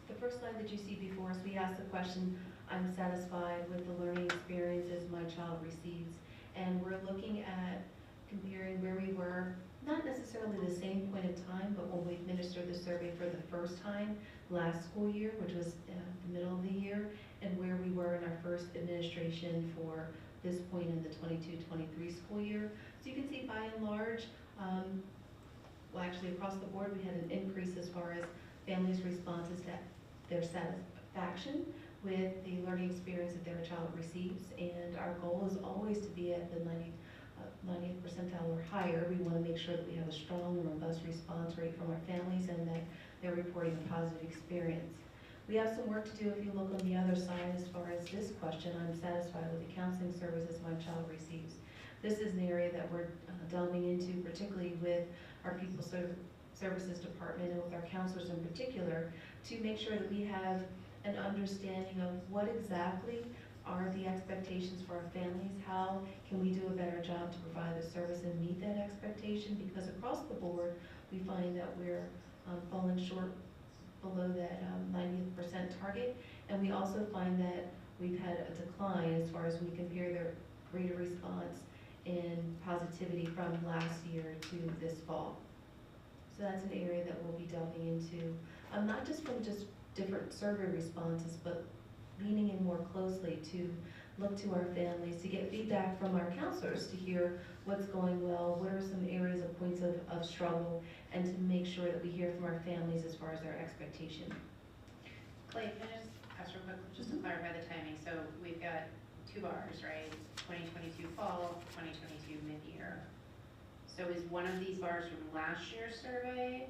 [SPEAKER 22] The first slide that you see before us, we asked the question, I'm satisfied with the learning experiences my child receives. And we're looking at comparing where we were, not necessarily the same point in time, but when we administered the survey for the first time last school year, which was the middle of the year, and where we were in our first administration for this point in the 22-23 school year. So you can see by and large, well actually across the board, we had an increase as far as families' responses to their satisfaction with the learning experience that their child receives. And our goal is always to be at the 90th percentile or higher. We want to make sure that we have a strong and robust response rate from our families and that they're reporting a positive experience. We have some work to do if you look on the other side as far as this question, I'm satisfied with the counseling services my child receives. This is an area that we're delving into, particularly with our Pupil Services Department and with our counselors in particular, to make sure that we have an understanding of what exactly are the expectations for our families, how can we do a better job to provide the service and meet that expectation, because across the board we find that we're falling short below that 90th percent target, and we also find that we've had a decline as far as we compare their rate of response in positivity from last year to this fall. So that's an area that we'll be delving into, not just from just different survey responses, but leaning in more closely to look to our families, to get feedback from our counselors, to hear what's going well, what are some areas of points of struggle, and to make sure that we hear from our families as far as their expectation.
[SPEAKER 11] Clay, can I just ask real quick, just to clarify the timing? So we've got 2 bars, right? 2022 fall, 2022 mid-year. So is one of these bars from last year's survey?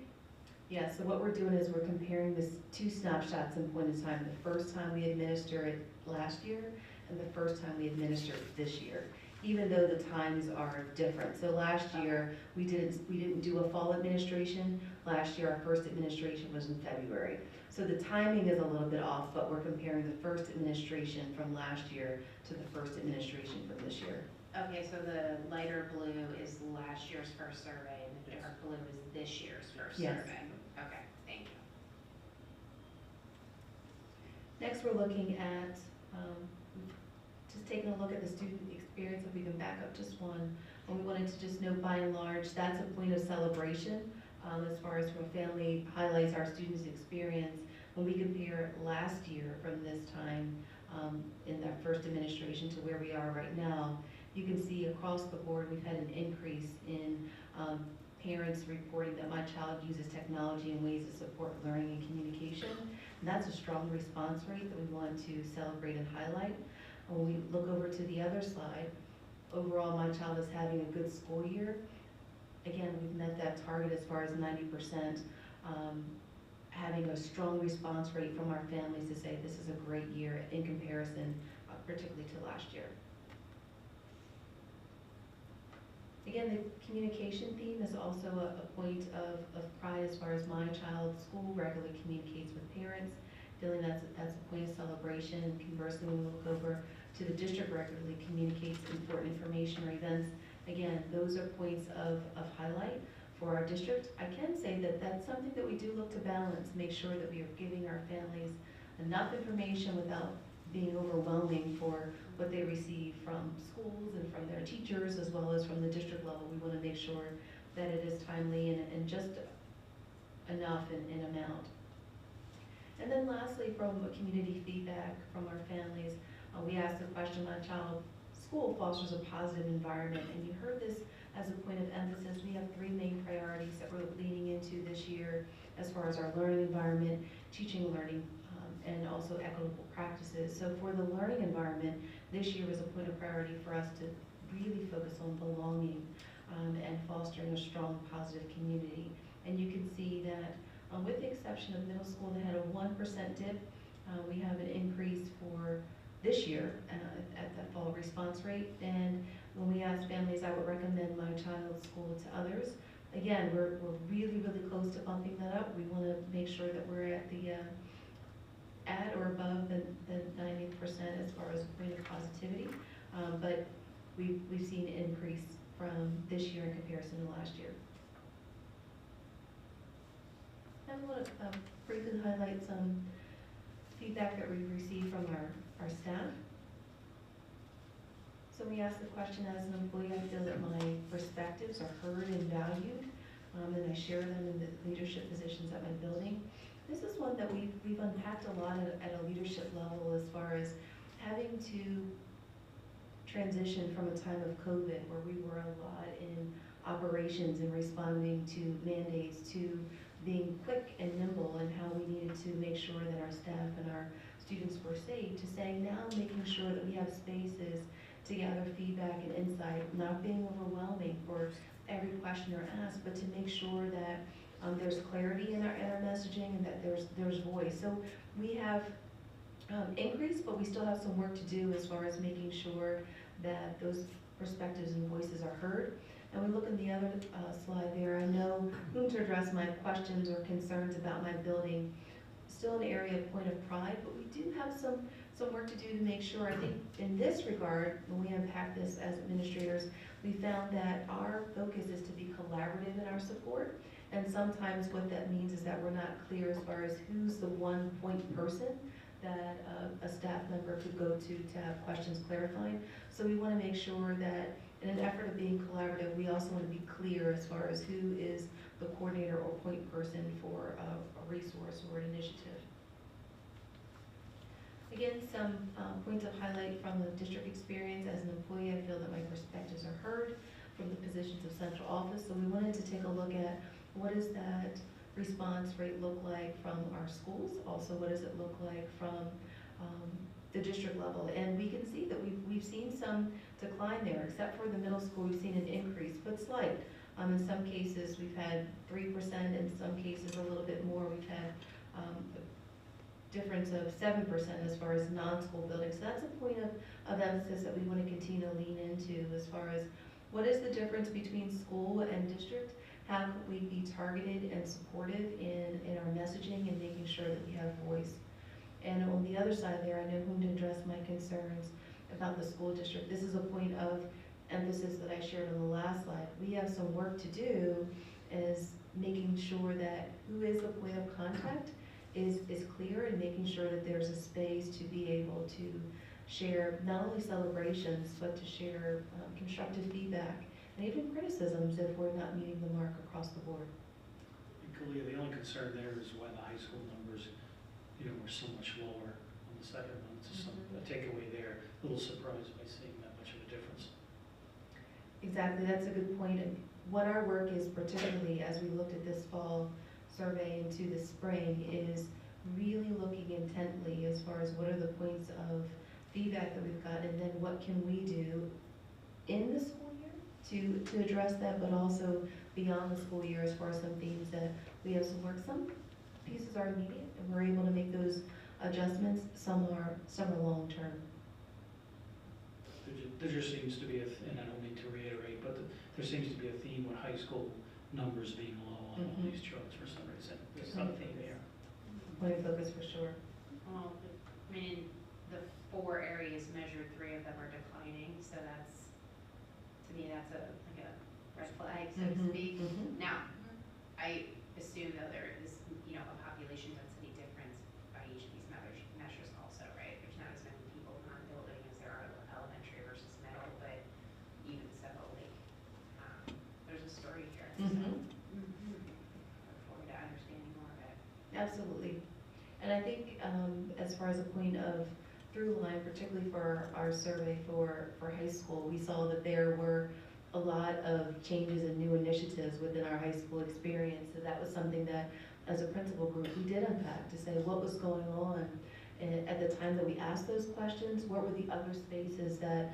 [SPEAKER 22] Yeah, so what we're doing is we're comparing this 2 snapshots in point in time. The first time we administered it last year and the first time we administered it this year, even though the times are different. So last year, we didn't do a fall administration. Last year, our first administration was in February. So the timing is a little bit off, but we're comparing the first administration from last year to the first administration from this year.
[SPEAKER 11] Okay, so the lighter blue is last year's first survey, and the dark blue is this year's first
[SPEAKER 22] Yes.
[SPEAKER 11] survey. Okay, thank you.
[SPEAKER 22] Next, we're looking at, just taking a look at the student experience. If we can back up just one, and we wanted to just note by and large, that's a point of celebration as far as from a family highlights our students' experience. When we compare last year from this time in that first administration to where we are right now, you can see across the board we've had an increase in parents reporting that my child uses technology in ways to support learning and communication. And that's a strong response rate that we want to celebrate and highlight. When we look over to the other slide, overall my child is having a good school year. Again, we've met that target as far as 90%, having a strong response rate from our families to say this is a great year in comparison, particularly to last year. Again, the communication theme is also a point of pride as far as my child's school regularly communicates with parents, feeling that's a point of celebration. And conversely, when we look over to the district regularly, communicates important information or events. Again, those are points of highlight for our district. I can say that that's something that we do look to balance, make sure that we are giving our families enough information without being overwhelming for what they receive from schools and from their teachers, as well as from the district level. We want to make sure that it is timely and just enough in amount. And then lastly, from a community feedback from our families, we asked the question, my child school fosters a positive environment, and you heard this as a point of emphasis. We have three main priorities that we're leaning into this year as far as our learning environment, teaching, learning, and also equitable practices. So for the learning environment, this year was a point of priority for us to really focus on belonging and fostering a strong, positive community. And you can see that with the exception of middle school that had a 1% dip, we have an increase for this year at the fall response rate. And when we ask families, I would recommend my child's school to others. Again, we're really, really close to bumping that up. We want to make sure that we're at the at or above the 90th percent as far as rate of positivity. But we've seen an increase from this year in comparison to last year. I want to briefly highlight some feedback that we've received from our staff. So we asked the question, as an employee, I feel that my perspectives are heard and valued, and I share them in the leadership positions at my building. This is one that we've unpacked a lot at a leadership level, as far as having to transition from a time of COVID where we were a lot in operations and responding to mandates, to being quick and nimble and how we needed to make sure that our staff and our students were safe, to saying now making sure that we have spaces to gather feedback and insight, not being overwhelming for every question or ask, but to make sure that there's clarity in our messaging and that there's voice. So we have increased, but we still have some work to do as far as making sure that those perspectives and voices are heard. And we look in the other slide there, I know whom to address my questions or concerns about my building. Still an area of point of pride, but we do have some work to do to make sure. I think in this regard, when we unpack this as administrators, we found that our focus is to be collaborative in our support. And sometimes what that means is that we're not clear as far as who's the one point person that a staff member could go to have questions clarifying. So we want to make sure that in an effort of being collaborative, we also want to be clear as far as who is the coordinator or point person for a resource or an initiative. Again, some points of highlight from the district experience. As an employee, I feel that my perspectives are heard from the positions of central office. So we wanted to take a look at what does that response rate look like from our schools? Also, what does it look like from the district level? And we can see that we've seen some decline there, except for the middle school, we've seen an increase, but slight. In some cases, we've had 3%, in some cases a little bit more. We've had a difference of 7% as far as non-school buildings. So that's a point of emphasis that we want to continue to lean into as far as what is the difference between school and district? How can we be targeted and supportive in our messaging and making sure that we have voice? And on the other side there, I know whom to address my concerns about the school district. This is a point of emphasis that I shared on the last slide. We have some work to do is making sure that who is the point of contact is clear, and making sure that there's a space to be able to share not only celebrations, but to share constructive feedback and even criticisms if we're not meeting the mark across the board.
[SPEAKER 21] Kalia, the only concern there is why the high school numbers, were so much lower on the second one. It's just a takeaway there. A little surprised by seeing that much of a difference.
[SPEAKER 22] Exactly, that's a good point. And what our work is, particularly as we looked at this fall survey into the spring, is really looking intently as far as what are the points of feedback that we've got, and then what can we do in the school year to address that, but also beyond the school year as far as some themes that we have some work. Some pieces are immediate and we're able to make those adjustments. Some are long term.
[SPEAKER 21] There just seems to be and I don't mean to reiterate, but there seems to be a theme with high school numbers being low on all these charts for some reason. There's some theme here.
[SPEAKER 22] Point of focus for sure.
[SPEAKER 11] Well, I mean, the 4 areas measured, 3 of them are declining, so that's, to me, that's a red flag, so to speak. Now, I assume though there is, a population density difference by each of these measures also, right? There's not as many people in our building as there are elementary versus middle, but even so, there's a story here, so look forward to understanding more of it.
[SPEAKER 22] Absolutely. And I think as far as a point of through line, particularly for our survey for high school, we saw that there were a lot of changes and new initiatives within our high school experience. So that was something that, as a principal group, we did unpack to say what was going on. And at the time that we asked those questions, what were the other spaces that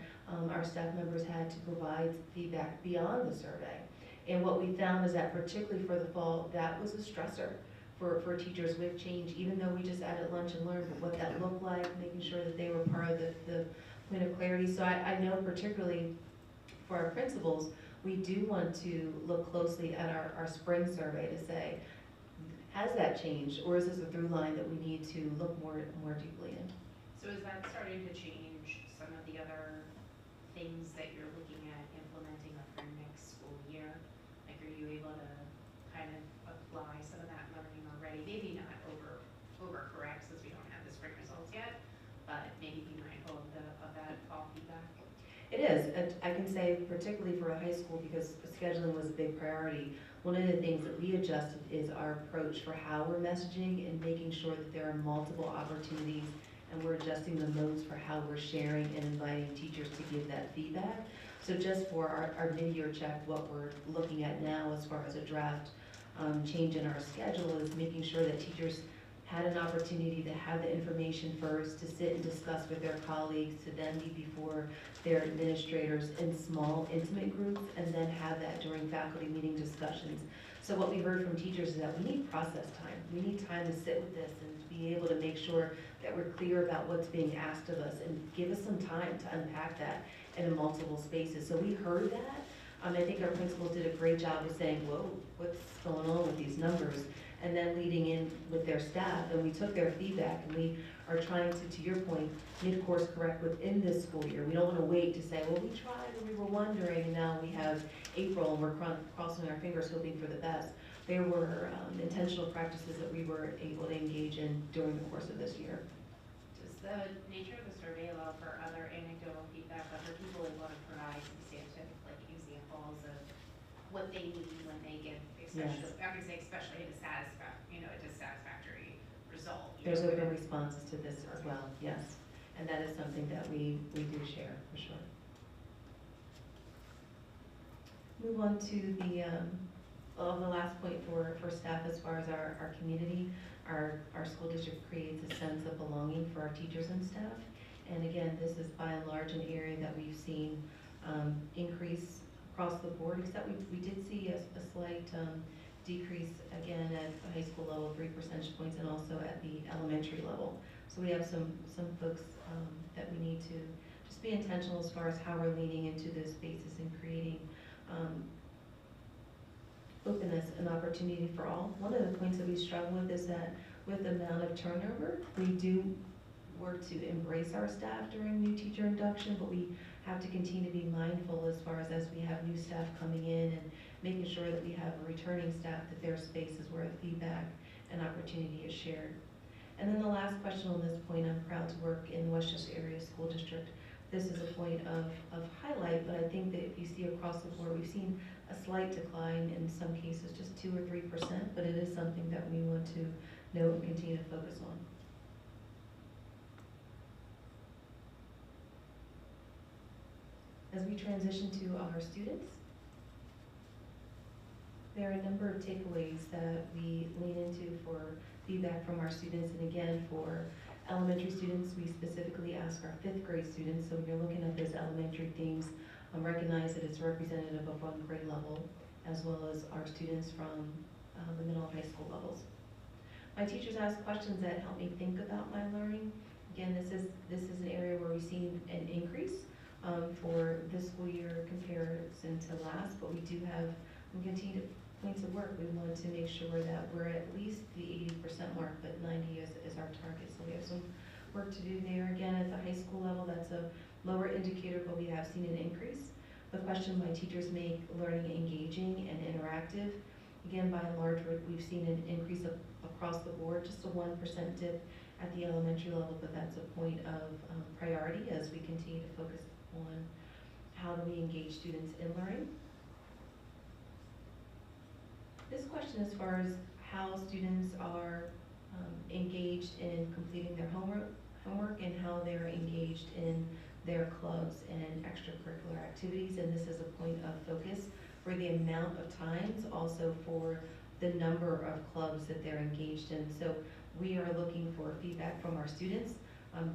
[SPEAKER 22] our staff members had to provide feedback beyond the survey? And what we found is that particularly for the fall, that was a stressor for teachers with change, even though we just added lunch and learn, but what that looked like, making sure that they were part of the point of clarity. So I know particularly for our principals, we do want to look closely at our spring survey to say, has that changed, or is this a through line that we need to look more deeply in?
[SPEAKER 11] So is that starting to change some of the other things that you're looking at implementing for next school year? Like, are you able to kind of apply some of that learning already? Maybe not overcorrect since we don't have the spring results yet, but maybe be mindful of that fall feedback.
[SPEAKER 22] It is. I can say particularly for a high school, because scheduling was a big priority, one of the things that we adjusted is our approach for how we're messaging and making sure that there are multiple opportunities, and we're adjusting the modes for how we're sharing and inviting teachers to give that feedback. So just for our mid-year check, what we're looking at now as far as a draft change in our schedule is making sure that teachers had an opportunity to have the information first, to sit and discuss with their colleagues, to then be before their administrators in small, intimate groups, and then have that during faculty meeting discussions. So what we heard from teachers is that we need process time. We need time to sit with this and to be able to make sure that we're clear about what's being asked of us, and give us some time to unpack that in multiple spaces. So we heard that. I think our principals did a great job of saying, whoa, what's going on with these numbers? And then leading in with their staff, and we took their feedback, and we are trying to your point, mid-course correct within this school year. We don't want to wait to say, well, we tried and we were wondering, and now we have April and we're crossing our fingers hoping for the best. There were intentional practices that we were able to engage in during the course of this year.
[SPEAKER 11] Does the nature of the survey allow for other anecdotal feedback, other people that want to provide substantive examples of what they need when they get, especially, I would say especially a dissatisfactory result?
[SPEAKER 22] There's open responses to this as well, yes. And that is something that we do share, for sure. Move on to the last point for staff as far as our community. Our school district creates a sense of belonging for our teachers and staff. And again, this is by and large an area that we've seen increase across the board, except we did see a slight decrease again at the high school level, 3 percentage points, and also at the elementary level. So we have some folks that we need to just be intentional as far as how we're leaning into those spaces and creating openness and opportunity for all. One of the points that we struggle with is that with the amount of turnover, we do work to embrace our staff during new teacher induction, but we have to continue to be mindful as far as we have new staff coming in and making sure that we have a returning staff, that their spaces where feedback and opportunity is shared. And then the last question on this point, I'm proud to work in the Westchester Area School District. This is a point of highlight, but I think that if you see across the board, we've seen a slight decline in some cases, just 2 or 3%, but it is something that we want to note and continue to focus on. As we transition to our students, there are a number of takeaways that we lean into for feedback from our students. And again, for elementary students, we specifically ask our 5th grade students, so when you're looking at those elementary themes, recognize that it's representative of 1 grade level, as well as our students from the middle and high school levels. My teachers ask questions that help me think about my learning. Again, this is an area where we've seen an increase for this school year comparison to last, but we do have continued points of work. We want to make sure that we're at least the 80% mark, but 90 is our target. So we have some work to do there. Again, at the high school level, that's a lower indicator, but we have seen an increase. The question why teachers make learning engaging and interactive. Again, by and large, we've seen an increase across the board, just a 1% dip at the elementary level, but that's a point of priority as we continue to focus on how do we engage students in learning. This question as far as how students are engaged in completing their homework and how they're engaged in their clubs and extracurricular activities, and this is a point of focus for the amount of times, also for the number of clubs that they're engaged in. So we are looking for feedback from our students.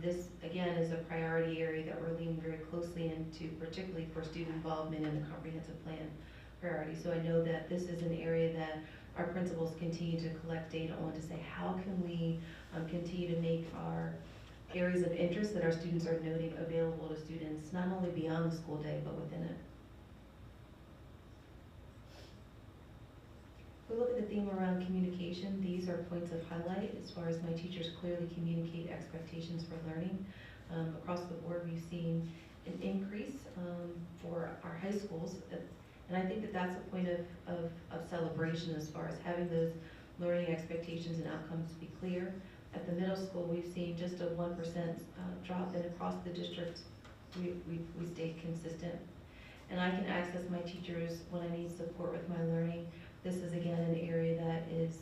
[SPEAKER 22] This, again, is a priority area that we're leaning very closely into, particularly for student involvement in the comprehensive plan priority. So I know that this is an area that our principals continue to collect data on to say, how can we continue to make our areas of interest that our students are noting available to students, not only beyond the school day, but within it. If we look at the theme around communication, these are points of highlight as far as my teachers clearly communicate expectations for learning. Across the board, we've seen an increase for our high schools, and I think that that's a point of celebration as far as having those learning expectations and outcomes be clear. At the middle school, we've seen just a 1% drop, and across the district, we stayed consistent. And I can access my teachers when I need support with my learning. This is again an area that is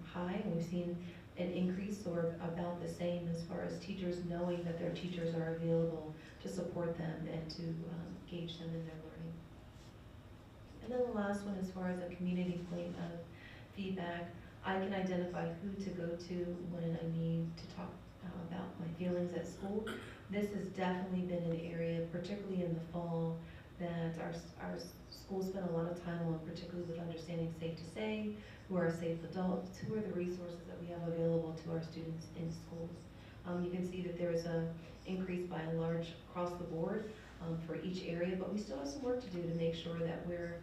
[SPEAKER 22] high, and we've seen an increase or about the same as far as teachers knowing that their teachers are available to support them and to engage them in their learning. And then the last one, as far as a community point of feedback, I can identify who to go to when I need to talk about my feelings at school. This has definitely been an area, particularly in the fall, that our schools spend a lot of time on, particularly with understanding safe to say, who are safe adults, who are the resources that we have available to our students in schools. You can see that there's an increase by and large across the board for each area, but we still have some work to do to make sure that we're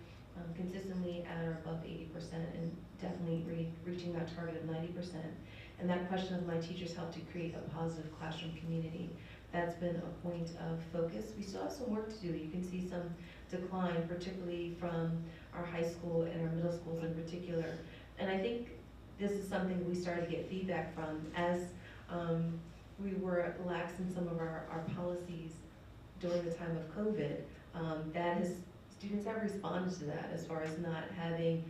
[SPEAKER 22] consistently at or above 80% and definitely reaching that target of 90%. And that question of my teachers help to create a positive classroom community. That's been a point of focus. We still have some work to do. You can see some decline, particularly from our high school and our middle schools in particular. And I think this is something we started to get feedback from as we were lax in some of our policies during the time of COVID. Students have responded to that as far as not having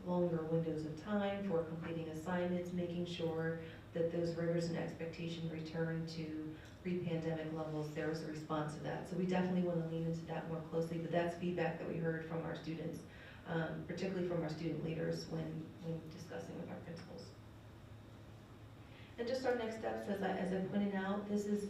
[SPEAKER 22] longer windows of time for completing assignments, making sure that those rigors and expectation return to pre-pandemic levels. There was a response to that. So we definitely want to lean into that more closely, but that's feedback that we heard from our students, particularly from our student leaders when discussing with our principals. And just our next steps, as I pointed out, this is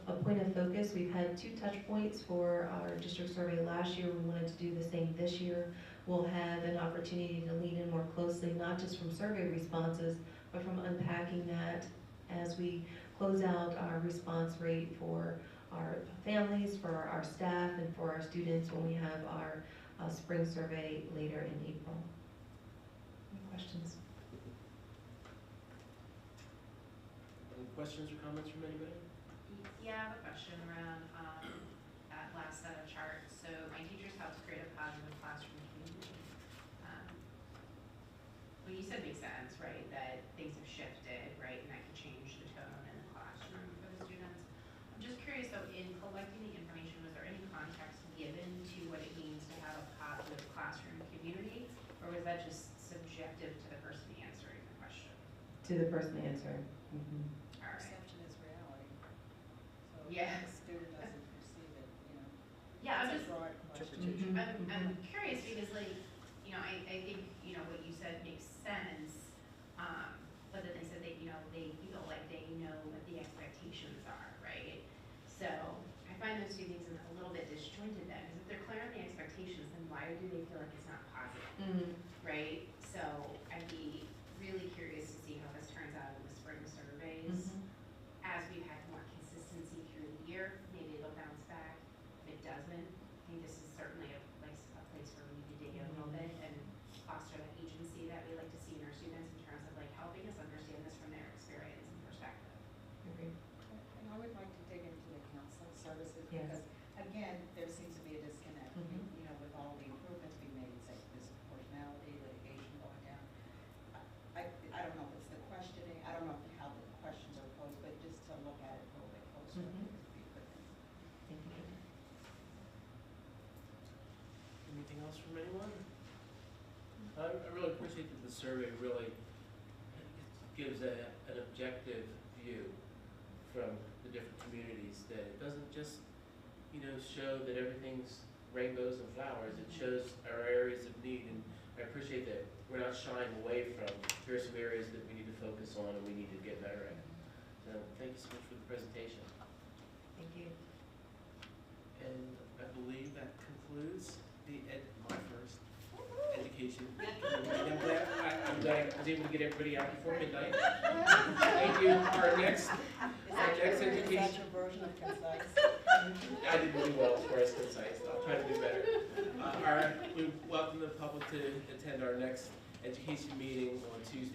[SPEAKER 22] a point of focus. We've had 2 touch points for our district survey last year. We wanted to do the same this year. We'll have an opportunity to lean in more closely, not just from survey responses, but from unpacking that as we close out our response rate for our families, for our staff, and for our students when we have our spring survey later in April. Any questions?
[SPEAKER 9] Any questions or comments from anybody?
[SPEAKER 11] Yeah, I have a question around that last set of charts. So my teachers helped create a positive classroom community. What you said makes sense, right? That things have shifted, right? And that can change the tone in the classroom for the students. I'm just curious though, in collecting the information, was there any context given to what it means to have a positive classroom community? Or was that just subjective to the person answering the question?
[SPEAKER 22] To the person answering. Mm-hmm.
[SPEAKER 11] All right.
[SPEAKER 1] Perception is reality. So
[SPEAKER 11] Yeah.
[SPEAKER 1] the student doesn't perceive it, you know.
[SPEAKER 11] Yeah, I'm
[SPEAKER 1] It's
[SPEAKER 11] just,
[SPEAKER 1] a broad question.
[SPEAKER 11] I'm curious because like, you know, I think, you know, what you said makes sense. But then they said that, you know, they feel like they know what the expectations are, right? So I find those 2 things a little bit disjointed then, because if they're clear on the expectations, then why do they feel like it's not positive, right? So I'd be really curious to see how this turns out in the spring surveys. As we've had more consistency through the year, maybe it'll bounce back. If it doesn't, I think this is certainly a place where we need to dig in a little bit and foster that agency that we like to see in our students in terms of like helping us understand this from their experience and perspective.
[SPEAKER 22] Agreed.
[SPEAKER 9] Anything else from anyone? I really appreciate that the survey really gives an objective view from the different communities, that it doesn't just, show that everything's rainbows and flowers. It shows our areas of need, and I appreciate that we're not shying away from, here are some areas that we need to focus on and we need to get better at. So thank you so much for the presentation.
[SPEAKER 22] Thank you.
[SPEAKER 9] And I believe that concludes my first education. I'm glad I was able to get everybody out before midnight. Thank you. Our next education.
[SPEAKER 1] version of concise?
[SPEAKER 9] I did really well as far as concise. I'll try to do better. We welcome the public to attend our next education meeting on Tuesday,